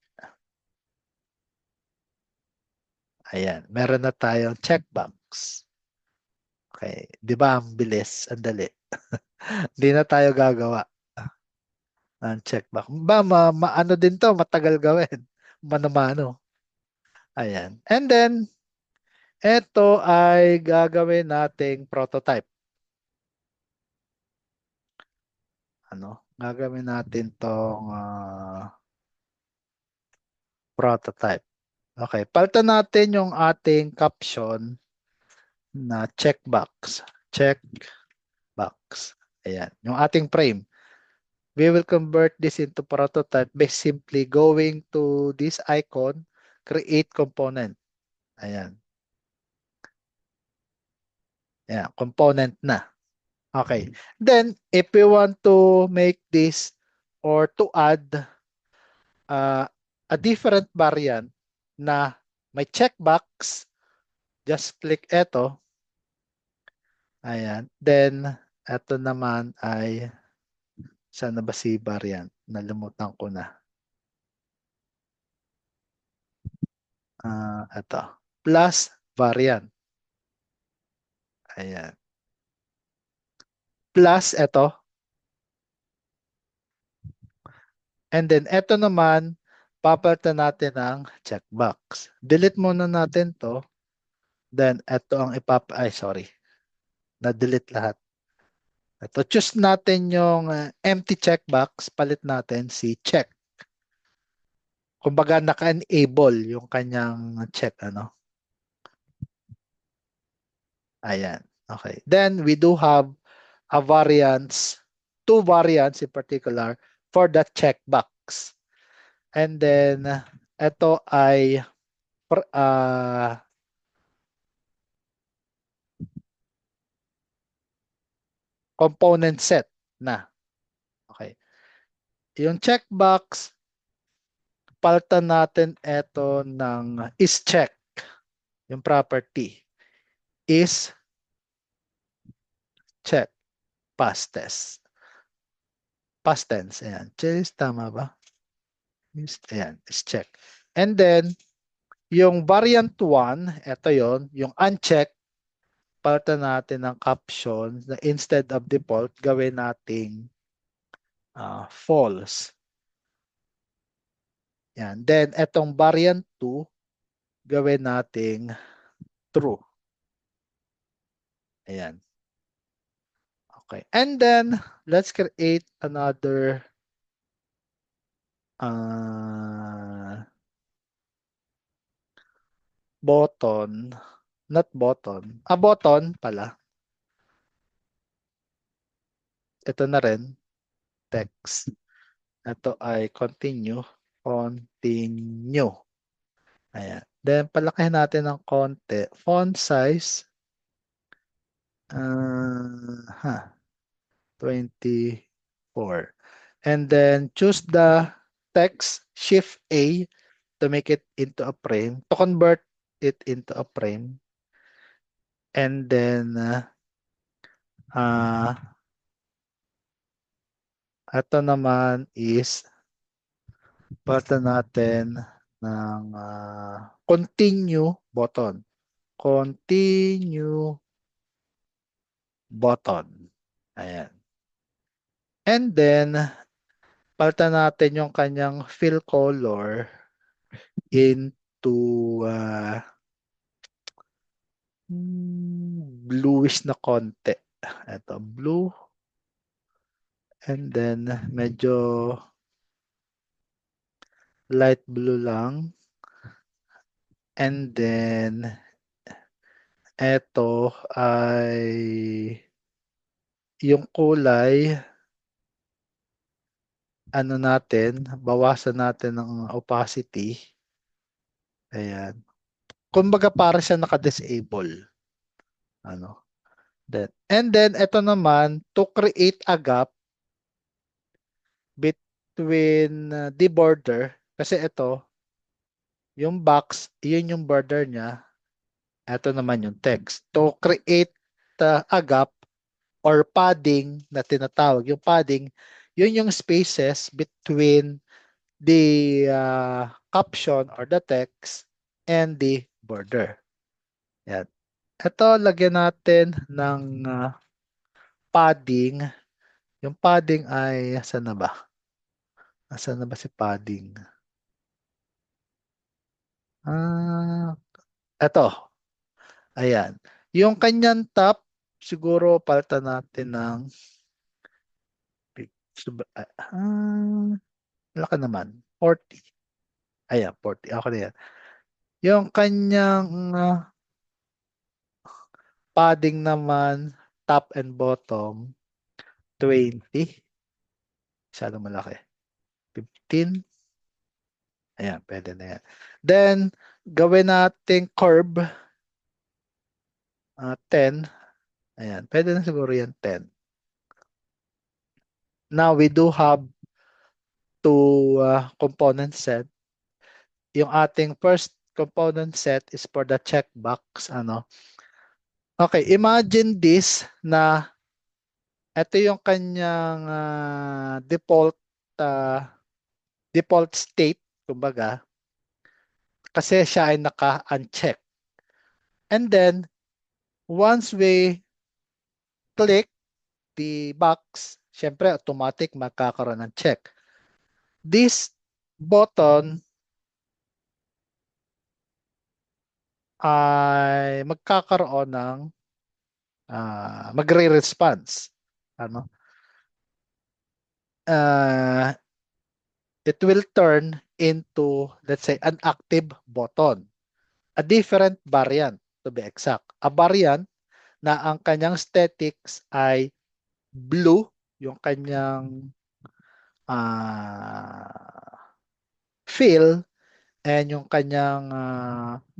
Ayan. Meron na tayong checkbox. Okay. Di ba ang bilis? Ang dali. Hindi na tayo gagawa ng checkbox. Ano din to, matagal gawin. Mano-mano. Ayan. And then, ito ay gagawin nating prototype. Ano? Gagawin natin tong prototype. Okay. Palitan natin yung ating caption na checkbox. Checkbox. Ayan. Yung ating frame. We will convert this into prototype by simply going to this icon, create component. Ayan. Ayan, component na. Okay. Then, if we want to make this or to add uh, a different variant na may checkbox, just click ito. Ayan. Then, ito naman ay, saan na ba si variant? Nalimutan ko na. Ito. Plus variant. Ayan. Plus ito. And then, ito naman, papalitan natin ng checkbox. Delete muna natin to. Then, ito ang ay sorry. Na-delete lahat. Ito, choose natin yung empty checkbox. Palit natin si check. Kumbaga, naka-enable yung kanyang check. Ano? Ayan. Okay. Then, we do have a variants, two variants in particular for the checkbox. And then, ito ay component set na. Okay. Yung checkbox, palitan natin ito ng is check. Yung property is check past tense. Past tense. Ayan. Check, tama ba? Ayan, is check. And then, yung variant 1, ito yon, yung uncheck, palitan natin ng caption na instead of default, gawin nating false. Yan. Then, etong variant 2, gawin nating true. Ayan. Okay. And then, let's create another button. Not button. Button pala. Ito na rin. Text. Ito ay continue. Continue. Ayan. Then, palakihin natin ng konti. Font size. 24. And then, choose the text, Shift A to make it into a frame, to convert it into a frame. And then, ito naman is, button natin ng continue button. Continue button. Ayan. And then, palitan natin yung kanyang fill color into bluish na konti. Ito, blue. And then, medyo light blue lang. And then, ito ay yung kulay, ano natin, bawasan natin ng opacity. Ayan. Kumbaga para siya naka-disable. Ano? And then, ito naman, to create a gap between the border, kasi ito, yung box, yun yung border niya. Ito naman yung text. To create a gap or padding na tinatawag. Yung padding, yun yung spaces between the caption or the text and the border. Yan. Ito, lagyan natin ng padding. Yung padding ay, saan na ba? Saan na ba si padding? Ito. Ayan. Yung kanyang top, siguro palitan natin ng laki naman. 40. Ayan, 40. Okay na yan. Yung kanyang padding naman, top and bottom, 20. Masyadong malaki. 15. Ayan, pwede na yan. Then, gawin natin curve. 10. Ayan, pwede na siguro yan 10. Now, we do have two component set. Yung ating first component set is for the checkbox. Ano? Okay, imagine this na ito yung kanyang default state, kumbaga, kasi siya ay naka-uncheck. And then, once we click the box, syempre automatic magkakaroon ng check. This button ay magkakaroon ng magre-response. Ano? Uh, it will turn into, let's say, an active button. A different variant, to be exact. A variant na ang kanyang statics ay blue, yung kanyang fill, and yung kanyang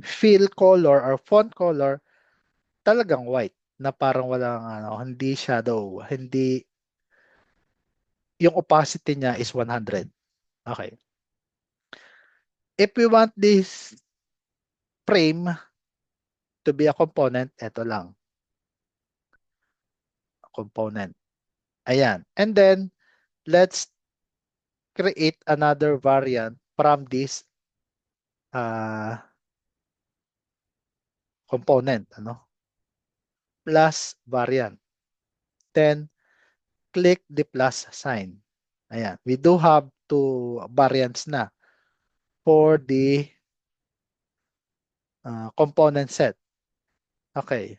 fill color or font color talagang white na parang walang hindi shadow, hindi yung opacity niya is 100. Okay. If we want this frame to be a component, ito lang. Component. Ayan. And then, let's create another variant from this component. Ano? Plus variant. Then, click the plus sign. Ayan. We do have two variants na for the component set. Okay.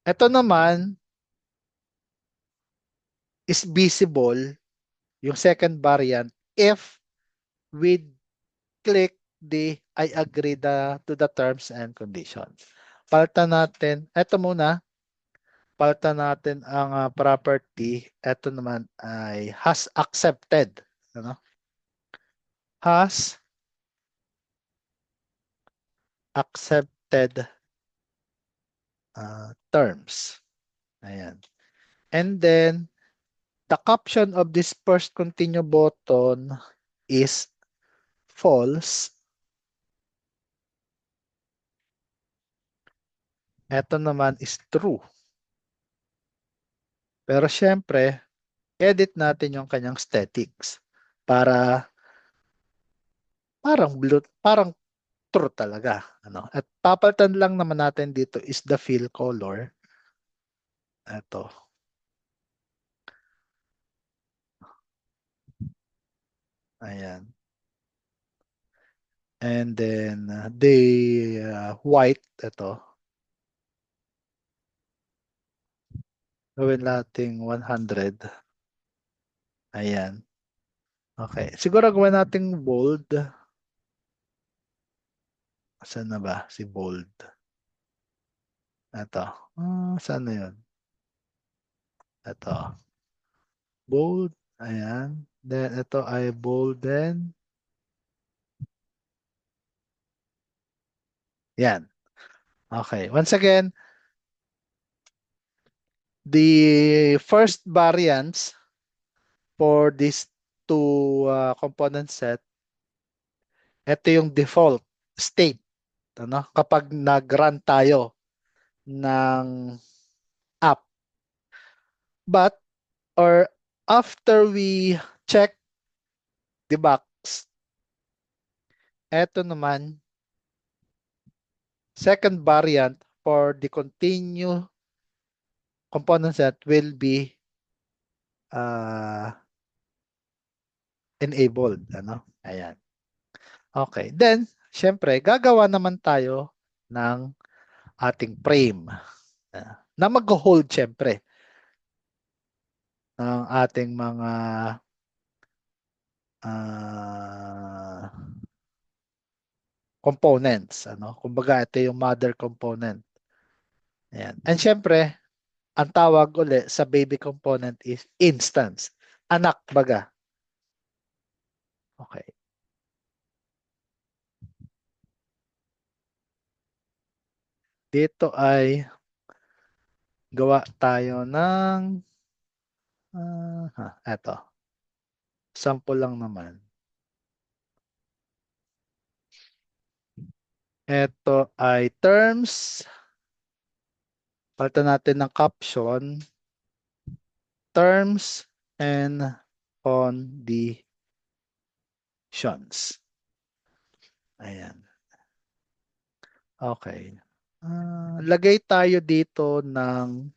Ito naman is visible, yung second variant, if we click the I agree to the terms and conditions. Palitan natin, ito muna, palitan natin ang property. Ito naman ay has accepted. Ano? Has accepted terms. Ayan. And then, the caption of this first continue button is false. Ito naman is true. Pero syempre, edit natin yung kanyang statics para parang true talaga, ano? At papalitan lang naman natin dito is the fill color. Ito. Ayan. And then the white, ito. Gawin nating 100. Ayan. Okay. Siguro gawin nating bold. Saan na ba si bold? Ito. Saan na yun? Ito. Bold. Ayan. Then ito ay bold then. Yan. Okay. Once again, the first variants for these two component set, ito yung default state. Ano? Kapag nag-run tayo ng app. But, or after we check the box, ito naman, second variant for the continue component set will be enabled. Ano? Ayan. Okay. Then, syempre, gagawa naman tayo ng ating frame na mag-hold syempre ng ating mga components. Ano? Kumbaga, ito yung mother component. Ayan. And syempre, ang tawag uli sa baby component is instance. Anak baga. Okay. Dito ay gawa tayo ng eto. Sample lang naman. Ito ay terms. Palitan natin ng caption. Terms and conditions. Ayan. Okay. Lagay tayo dito ng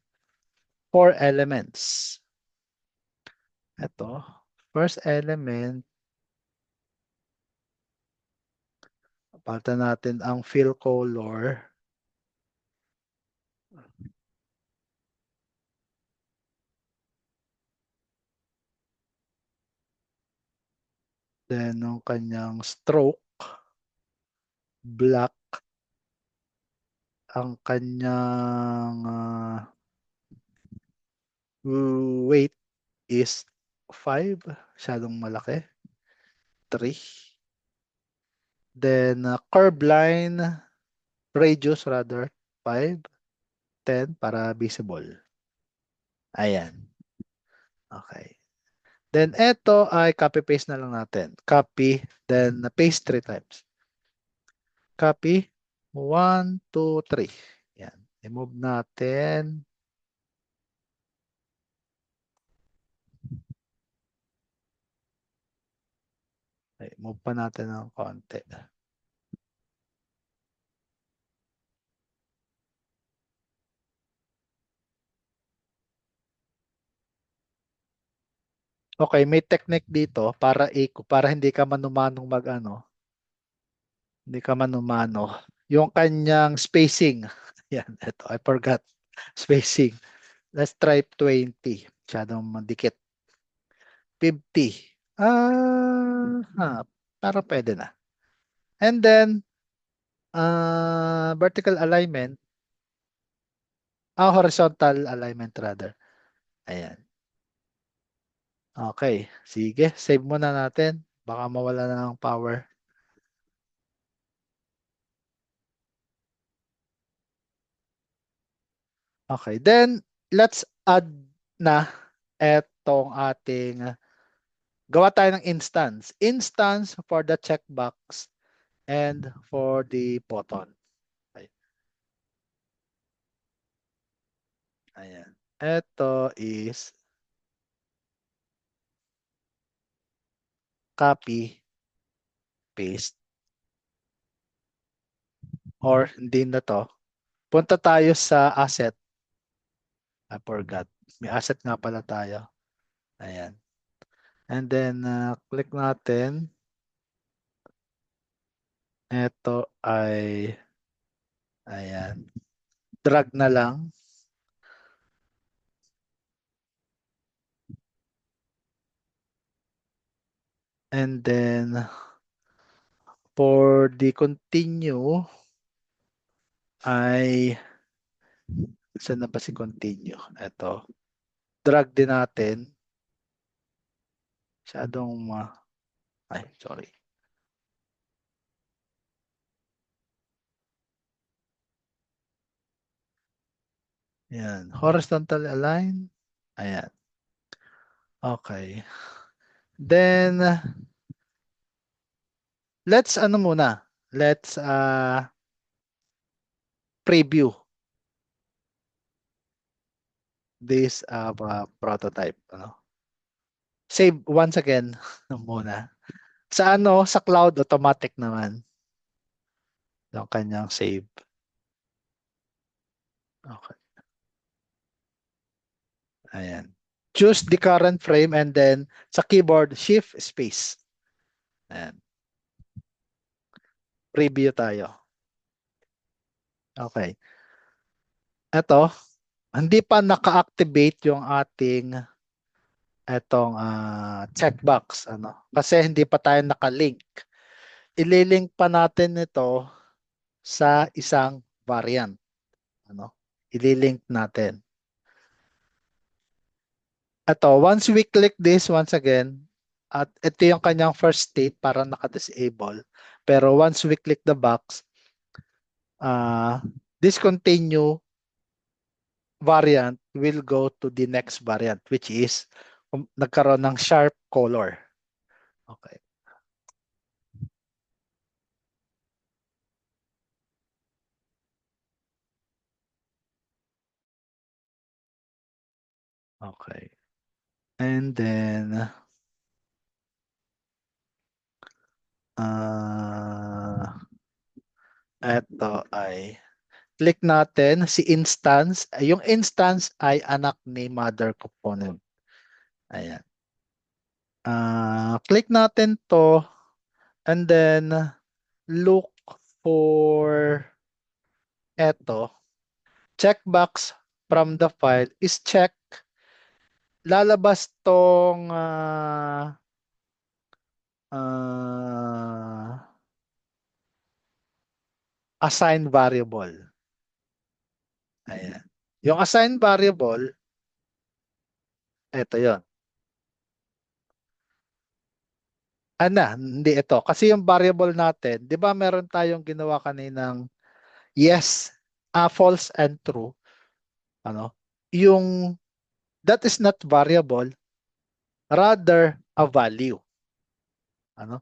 4 elements. Ito. First element, palitan natin ang fill color. Then, ang kanyang stroke, black. Ang kanyang weight is 5. Masyadong malaki. 3. Then, curve line, radius rather, 5. 10 para visible. Ayan. Okay. Then, ito ay copy-paste na lang natin. Copy, then paste 3 times. Copy. 1, 2, 3. Yan. I-move natin. Okay, move pa natin ng konti. Okay, may technique dito para hindi ka manumanong hindi ka manumano. Yung kanyang spacing. Yan, ito, I forgot. Spacing. Let's try 20. Masyadong mandikit. 50. Para pwede na. And then, vertical alignment. Horizontal alignment rather. Ayan. Okay. Sige. Save muna natin. Baka mawala na ng power. Okay. Then, let's add na etong ating gawa tayo ng instance. Instance for the checkbox and for the button. Okay. Ayan. Ito is copy, paste, or hindi na to. Punta tayo sa asset. I forgot. May asset nga pala tayo. Ayan. And then, click natin. Ito ay, ayan. Drag na lang. And then, for the continue, ay, saan na ba si continue? Ito. Drag din natin. Masyadong, ay, sorry. Ayan. Horizontal align. Ayan. Okay. Then, let's ano muna. Let's preview this prototype. Ano? Save once again muna. Sa sa cloud automatic naman. Yung kanyang save. Okay. Ayan. Choose the current frame and then sa keyboard, shift space. Ayan. Preview tayo. Okay. Ito, hindi pa naka-activate yung ating etong checkbox. Kasi hindi pa tayo naka-link. Ililink pa natin ito sa isang variant. Ililink natin. Ito, once we click this once again, At ito yung kanyang first state para naka-disable. Pero once we click the box, uh, discontinue variant will go to the next variant, which is nagkaroon ng sharp color. Okay. Okay. And then, ito ay click natin si instance. Yung instance ay anak ni mother component. Ayan. Click natin to and then look for eto. Checkbox from the file is check. Lalabas tong assign variable. Ayan. Yung assign variable, eto yon. Hindi ito. Kasi yung variable natin, di ba meron tayong ginawa kaninang yes, false and true. Ano? Yung that is not variable, rather a value. Ano?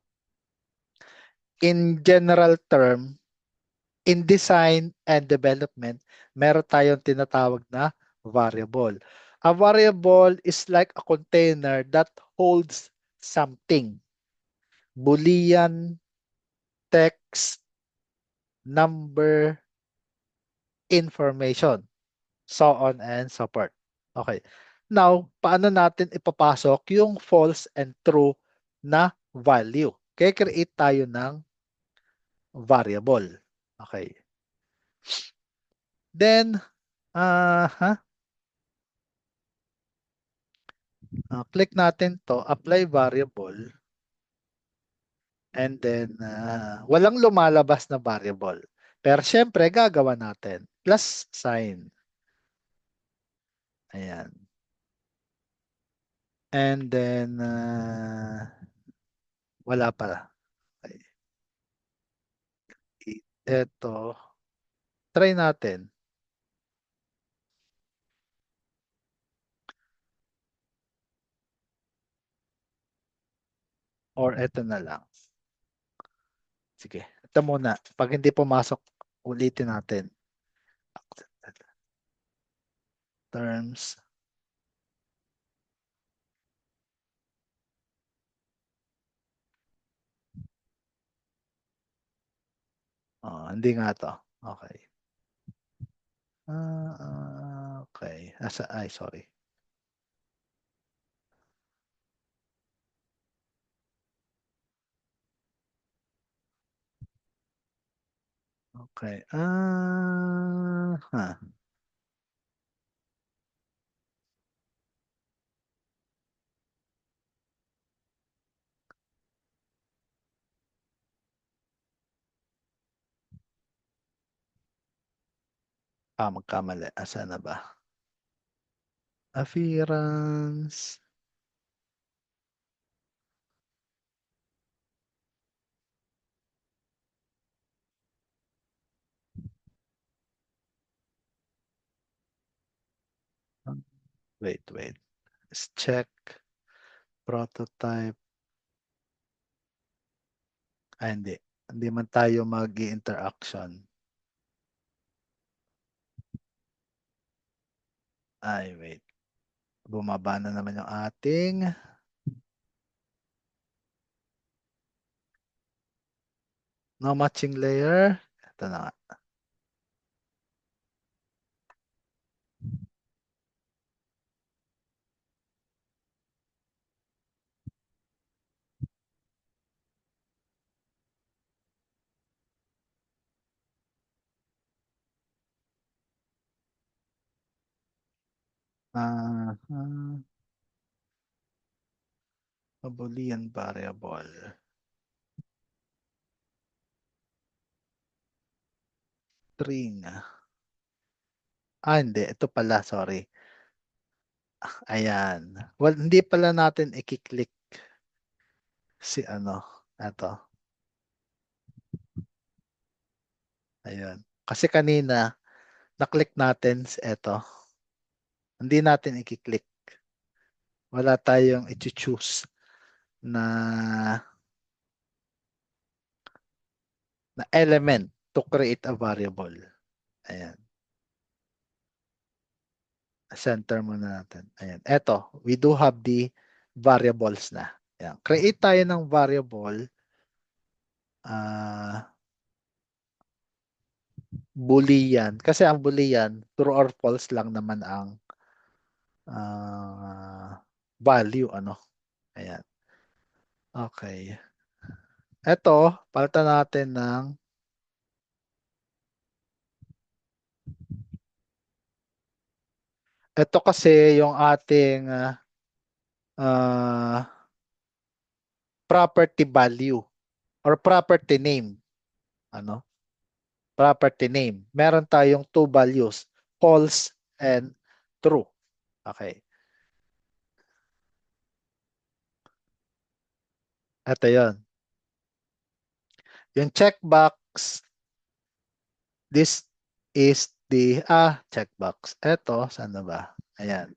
In general term, in design and development, meron tayong tinatawag na variable. A variable is like a container that holds something. Boolean, text, number, information, so on and so forth. Okay. Now, paano natin ipapasok yung false and true na value? Kaya create tayo ng variable. Okay. Then, click natin to, apply variable, and then walang lumalabas na variable. Pero syempre, gagawa natin. Plus sign. Ayan. And then, wala pala. Okay. Ito, try natin. Or ito na lang. Sige, ito muna. Pag hindi pumasok, ulitin natin. Terms. Hindi nga to. Okay. Okay. Ay, sorry. Okay. Magkamali. Asa na ba? Appearance. Wait. Let's check. Prototype. Hindi. Hindi man tayo mag-interaction. Ay, wait. Bumaba na naman yung ating no matching layer. Ito na nga. A Boolean variable. String. Hindi. Ito pala. Sorry. Ayan. Well, hindi pala natin i-click. Si ano, ito. Ayun. Kasi kanina, na-click natin ito. Hindi natin i-click. Wala tayong i-choose na element to create a variable. Ayan. Center muna natin. Ayan. Eto, we do have the variables na. Ayan. Create tayo ng variable Boolean. Kasi ang Boolean, true or false lang naman ang value. Ano? Ayan. Okay. Eto, palitan natin ng ito kasi yung ating uh, property value or property name. Ano? Property name. Meron tayong two values, false and true. Okay. Ito yon. Yung checkbox, this is the checkbox. Ito, saan na ba? Ayan.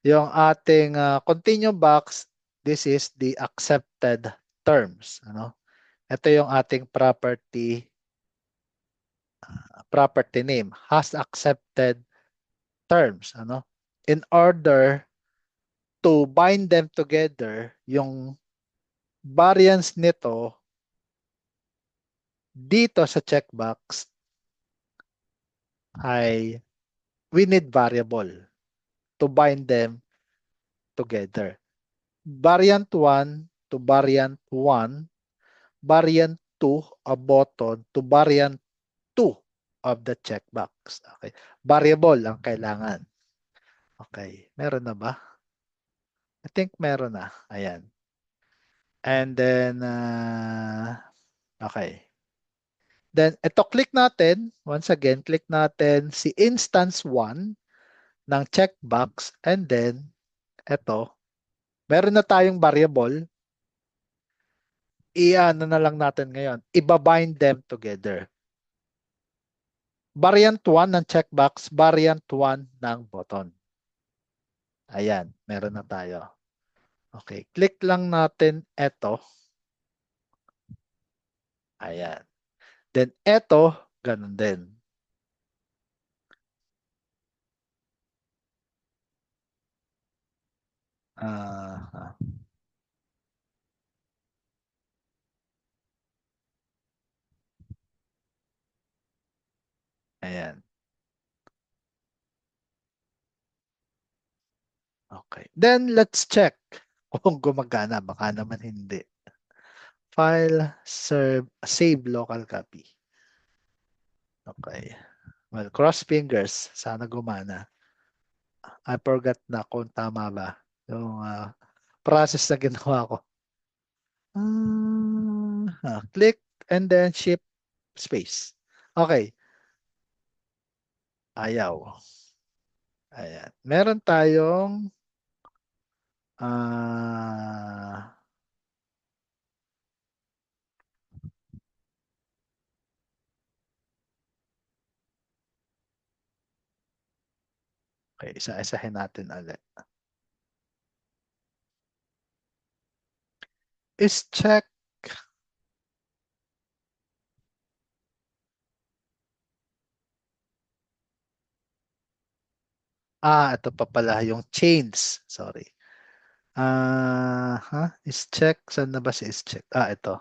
Yung ating continue box, this is the accepted terms. Ano? Ito yung ating property name has accepted terms. Ano? In order to bind them together, yung variance nito dito sa checkbox ay we need variable to bind them together. Variant 1 to variant 1, variant 2 a button to variant 2 of the checkbox. Okay. Variable ang kailangan. Okay. Meron na ba? I think meron na. Ayan. And then, okay. Then, ito click natin. Once again, click natin si instance 1 ng checkbox. And then, ito, meron na tayong variable. I-ano na lang natin ngayon. Iba-bind them together. Variant 1 ng checkbox, variant 1 ng button. Ayan, meron na tayo. Okay, click lang natin ito. Ayan. Then ito, ganun din. Uh, ayan. Okay. Then let's check kung gumagana. Baka naman hindi. File, save local copy. Okay. Well, cross fingers. Sana gumana. I forgot na kung tama ba yung process na ginawa ko. Click and then shift space. Okay. Ayaw. Ayan. Meron tayong okay, isa-isahin natin ulit. Is check ito pa pala yung chains. Sorry. Is check. Saan na ba si is check? Ito.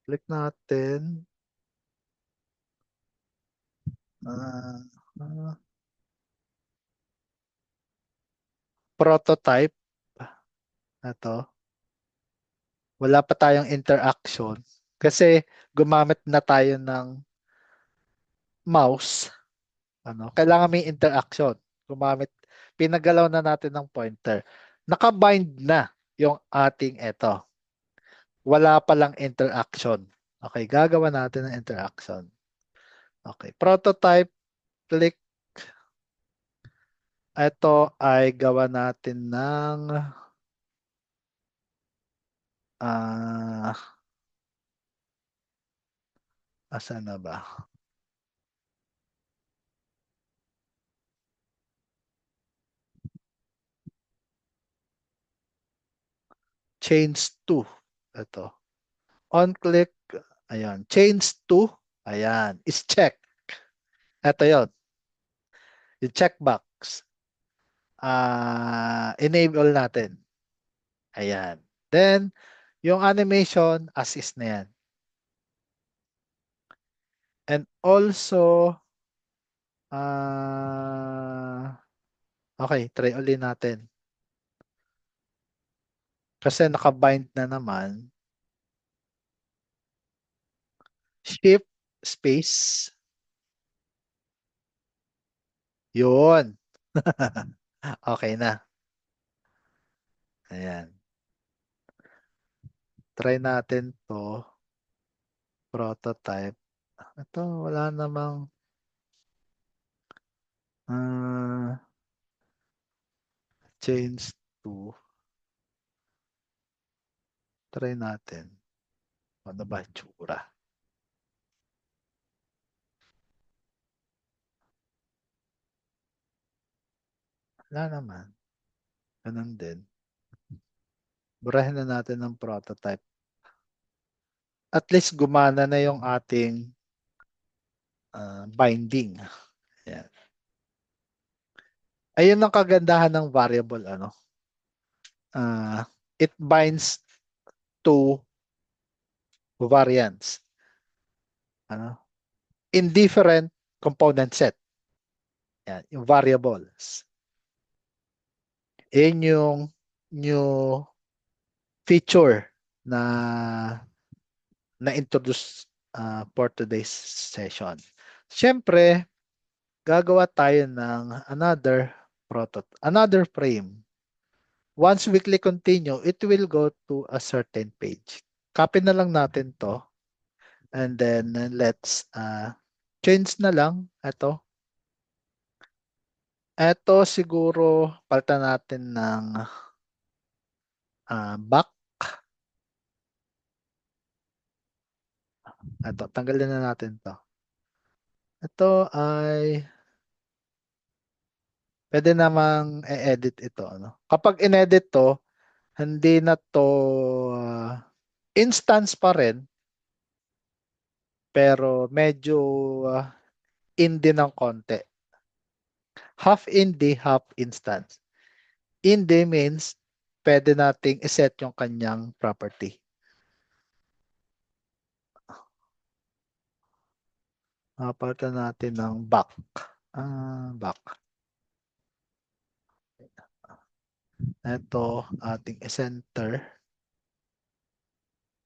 Click natin. Prototype. Ito. Wala pa tayong interaction. Kasi gumamit na tayo ng mouse. Kailangan may interaction. Pinagalaw na natin ng pointer. Nakabind na yung ating ito. Wala pa lang interaction. Okay, gagawa natin ng interaction. Okay, prototype, click. Ito ay gawa natin ng ah asan na ba? Change to. Ito. On click. Ayan. Change to. Ayan. Is check. Ito yon. Yung checkbox. Enable natin. Ayan. Then, yung animation, as is na yan. And also, okay, try ulit natin. Kasi nakabind na naman. Shift, space. Yun. Okay na. Ayan. Try natin to. Prototype. Ito, wala namang ah, change to. Try natin. Ano ba tsura? Wala naman. Ganun din. Burahin na natin ng prototype. At least gumana na yung ating binding. Ayan. Ayun ang kagandahan ng variable. It binds to variants. Ano? In different component set. Yan, yung variables. Yan yung new feature na introduce for today's session. Siyempre, gagawa tayo ng another frame. Once we click continue, it will go to a certain page. Copy na lang natin to. And then let's change na lang ito. Ito siguro palitan natin ng back. Ito, tanggalin na natin to. Ito ay pwede namang i-edit ito. Kapag in-edit to, hindi na to instance pa rin, pero medyo indie ng konti. Half indie, half instance. Indie means pwede nating iset yung kanyang property. Palitan natin ng back. Back. Ito, ating center.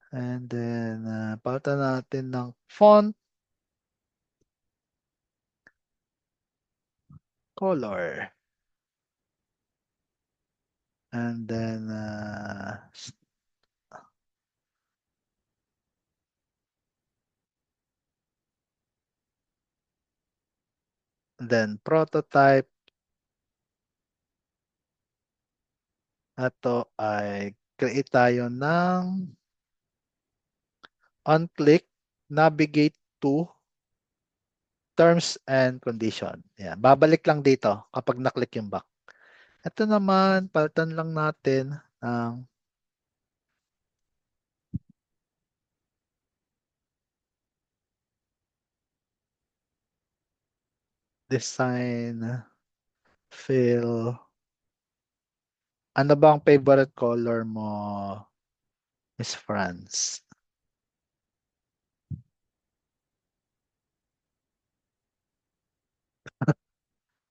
And then, palitan natin ng font, color. And then, prototype. Ito ay create tayo ng on-click, navigate to terms and condition. Yan. Babalik lang dito kapag na-click yung back. Ito naman, palitan lang natin ng design, fill. Ano bang favorite color mo, Miss France?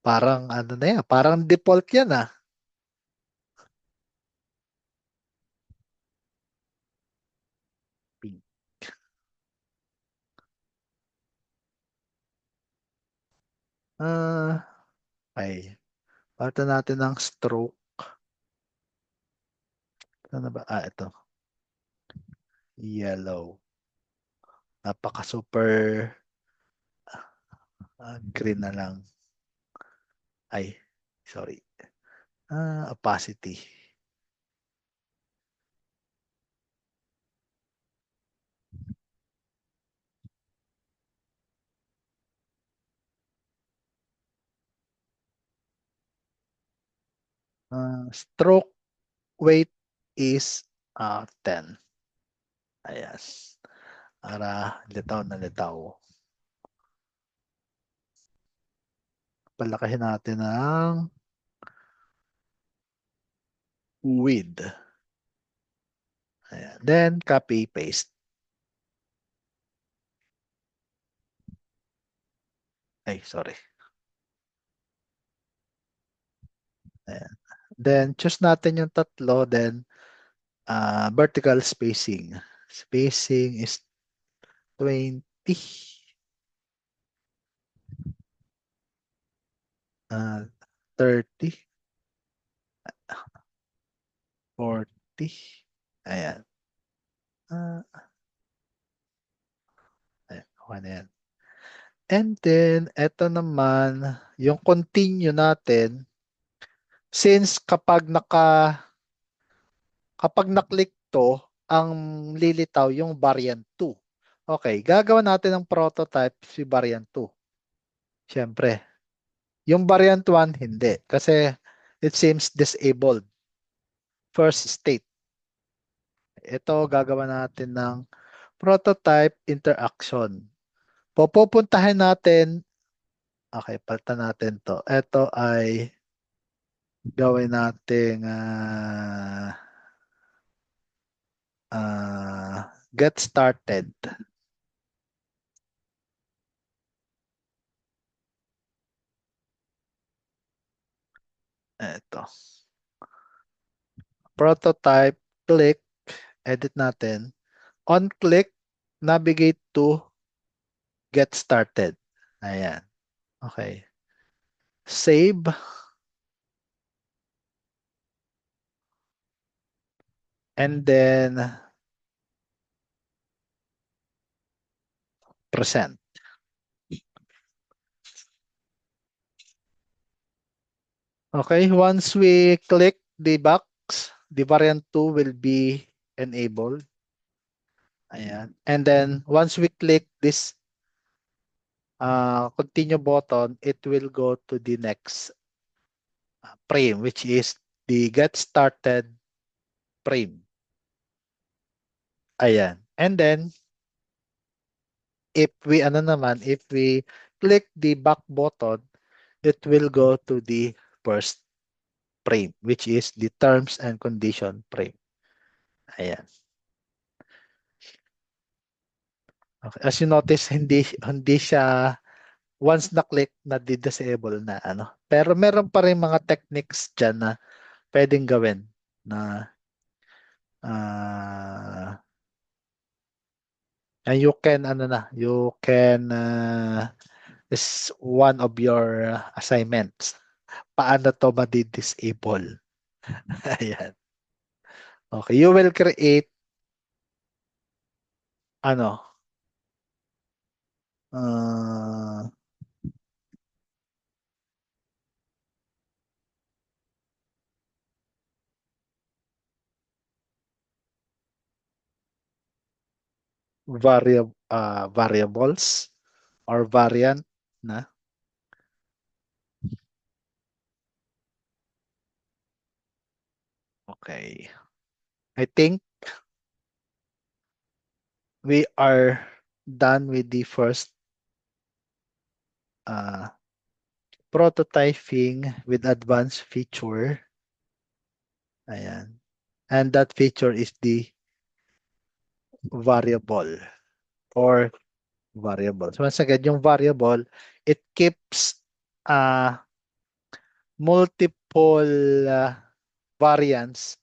Parang ano na yan, parang default yan ah. Pink. Okay. Palitan natin ng stroke. Ano ba? Ito. Yellow. Napaka super green na lang. Ay. Sorry. Opacity. Stroke weight is 10. Ayan. Para litaw na litaw. Palakahin natin ang width. Ayan. Then, copy, paste. Ay, sorry. Ayan. Then, choose natin yung tatlo. Then, vertical spacing. Spacing is 20. 30. 40. Ayan. Ayan. Okay na yan. And then, eto naman, yung continue natin, since kapag na-click to, ang lilitaw yung variant 2. Okay, gagawa natin ng prototype si variant 2. Siyempre, yung variant 1, hindi. Kasi it seems disabled. First state. Ito, gagawa natin ng prototype interaction. Pupuntahin natin, okay, palitan natin to. Ito ay gawin natin get started. Ito. Prototype, click, edit natin. On click, navigate to get started. Ayan. Okay. Save. And then present. Okay. Once we click the box, the variant 2 will be enabled. Ayan. And then once we click this continue button, it will go to the next frame, which is the get started frame. Ayan. And then, if we click the back button, it will go to the first frame, which is the terms and condition frame. Ayan. Okay. As you notice, hindi siya once na-click na disable na ano. Pero meron pa rin mga techniques dyan na pwedeng gawin na uh, and you can is one of your assignments. Paano to ma-disable? Ayan. Okay, you will create ano uh, variables or variant na. Okay. I think we are done with the first uh, prototyping with advanced feature. Ayan. And that feature is the variable or variables. Once again, yung variable, it keeps uh, multiple variants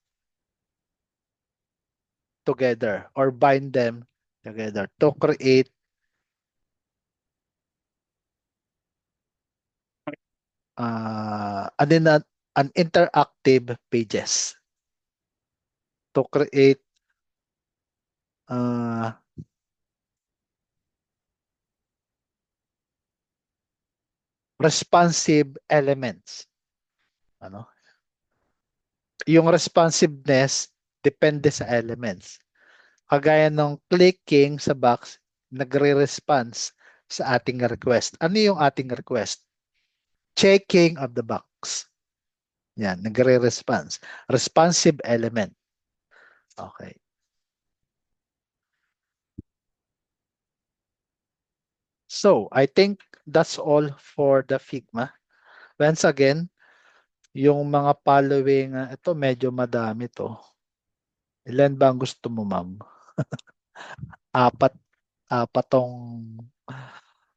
together or bind them together to create an interactive pages to create uh, responsive elements. Ano? Yung responsiveness depende sa elements. Kagaya ng clicking sa box, nagre-response sa ating request. Ano yung ating request? Checking of the box. Yan, nagre-response. Responsive element. Okay. So, I think that's all for the Figma. Once again, yung mga following, ito medyo madami to. Ilan ba ang gusto mo, ma'am? Apat, apatong,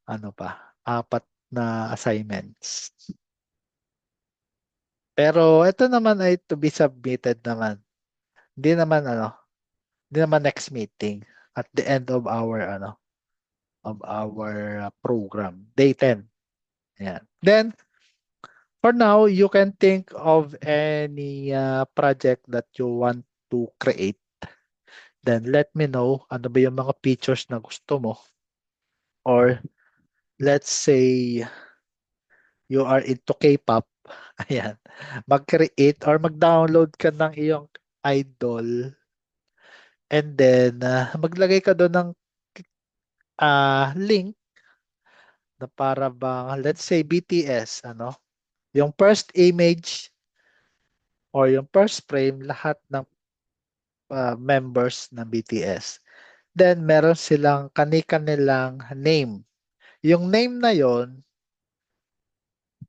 ano pa, apat na assignments. Pero ito naman ay to be submitted naman. Hindi naman hindi naman next meeting at the end of our program, day 10. Yeah. Then for now, you can think of any project that you want to create. Then let me know ano ba yung mga features na gusto mo. Or let's say you are into K-pop. Ayan. Mag-create or mag-download ka ng iyong idol. And then maglagay ka doon ng link na para bang let's say BTS yung first image or yung first frame lahat ng members ng BTS. Then meron silang kani-kanilang name. Yung name na yon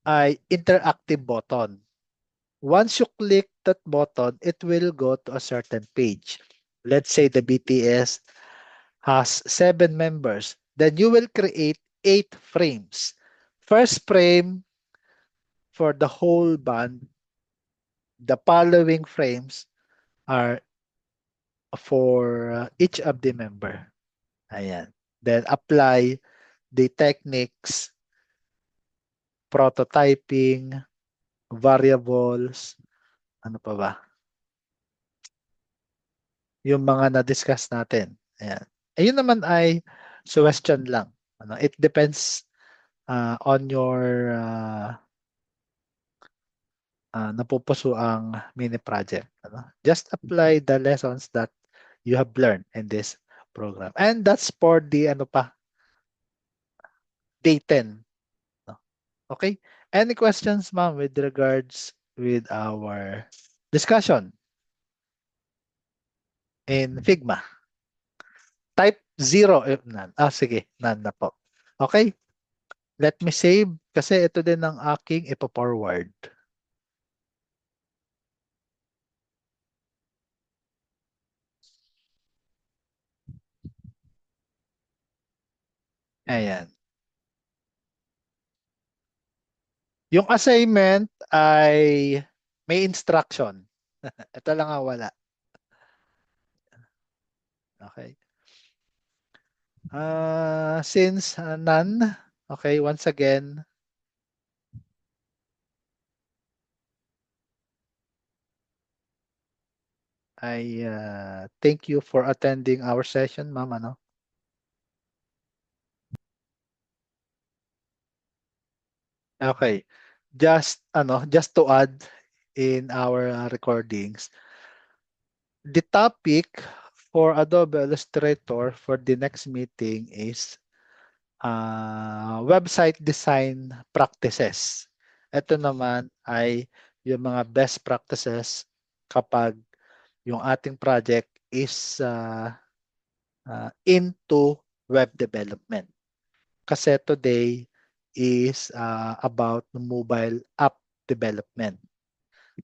ay interactive button. Once you click that button, it will go to a certain page. Let's say the BTS has 7 members. Then you will create 8 frames. First frame for the whole band. The following frames are for each of the member. Ayan. Then apply the techniques, prototyping, variables, ano pa ba? Yung mga na-discuss natin. Ayan. Ayun naman ay suggestion lang. It depends on your napupuso ang mini project. Just apply the lessons that you have learned in this program. And that's for the day 10. No? Okay? Any questions, ma'am, with regards with our discussion in Figma? Type 0 if none. Sige, none na po. Okay? Let me save kasi ito din ang aking ipo-forward. Ayan. Yung assignment ay may instruction. Ito lang ang wala. Okay. Since none, okay, once again, I thank you for attending our session, ma'am. Okay. Just to add in our recordings, the topic for Adobe Illustrator for the next meeting is website design practices. Ito naman ay yung mga best practices kapag yung ating project is into web development. Kasi today is about mobile app development.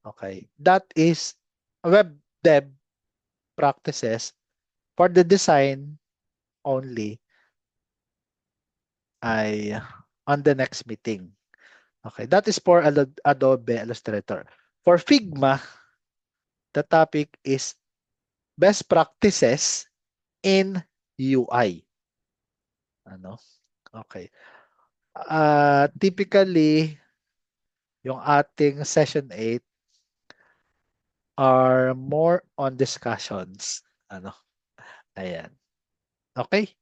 Okay. That is web dev practices for the design only ay on the next meeting. Okay. That is for Adobe Illustrator. For Figma, the topic is best practices in UI. Okay. Typically, yung ating session 8 are more on discussions. Ayan. Okay?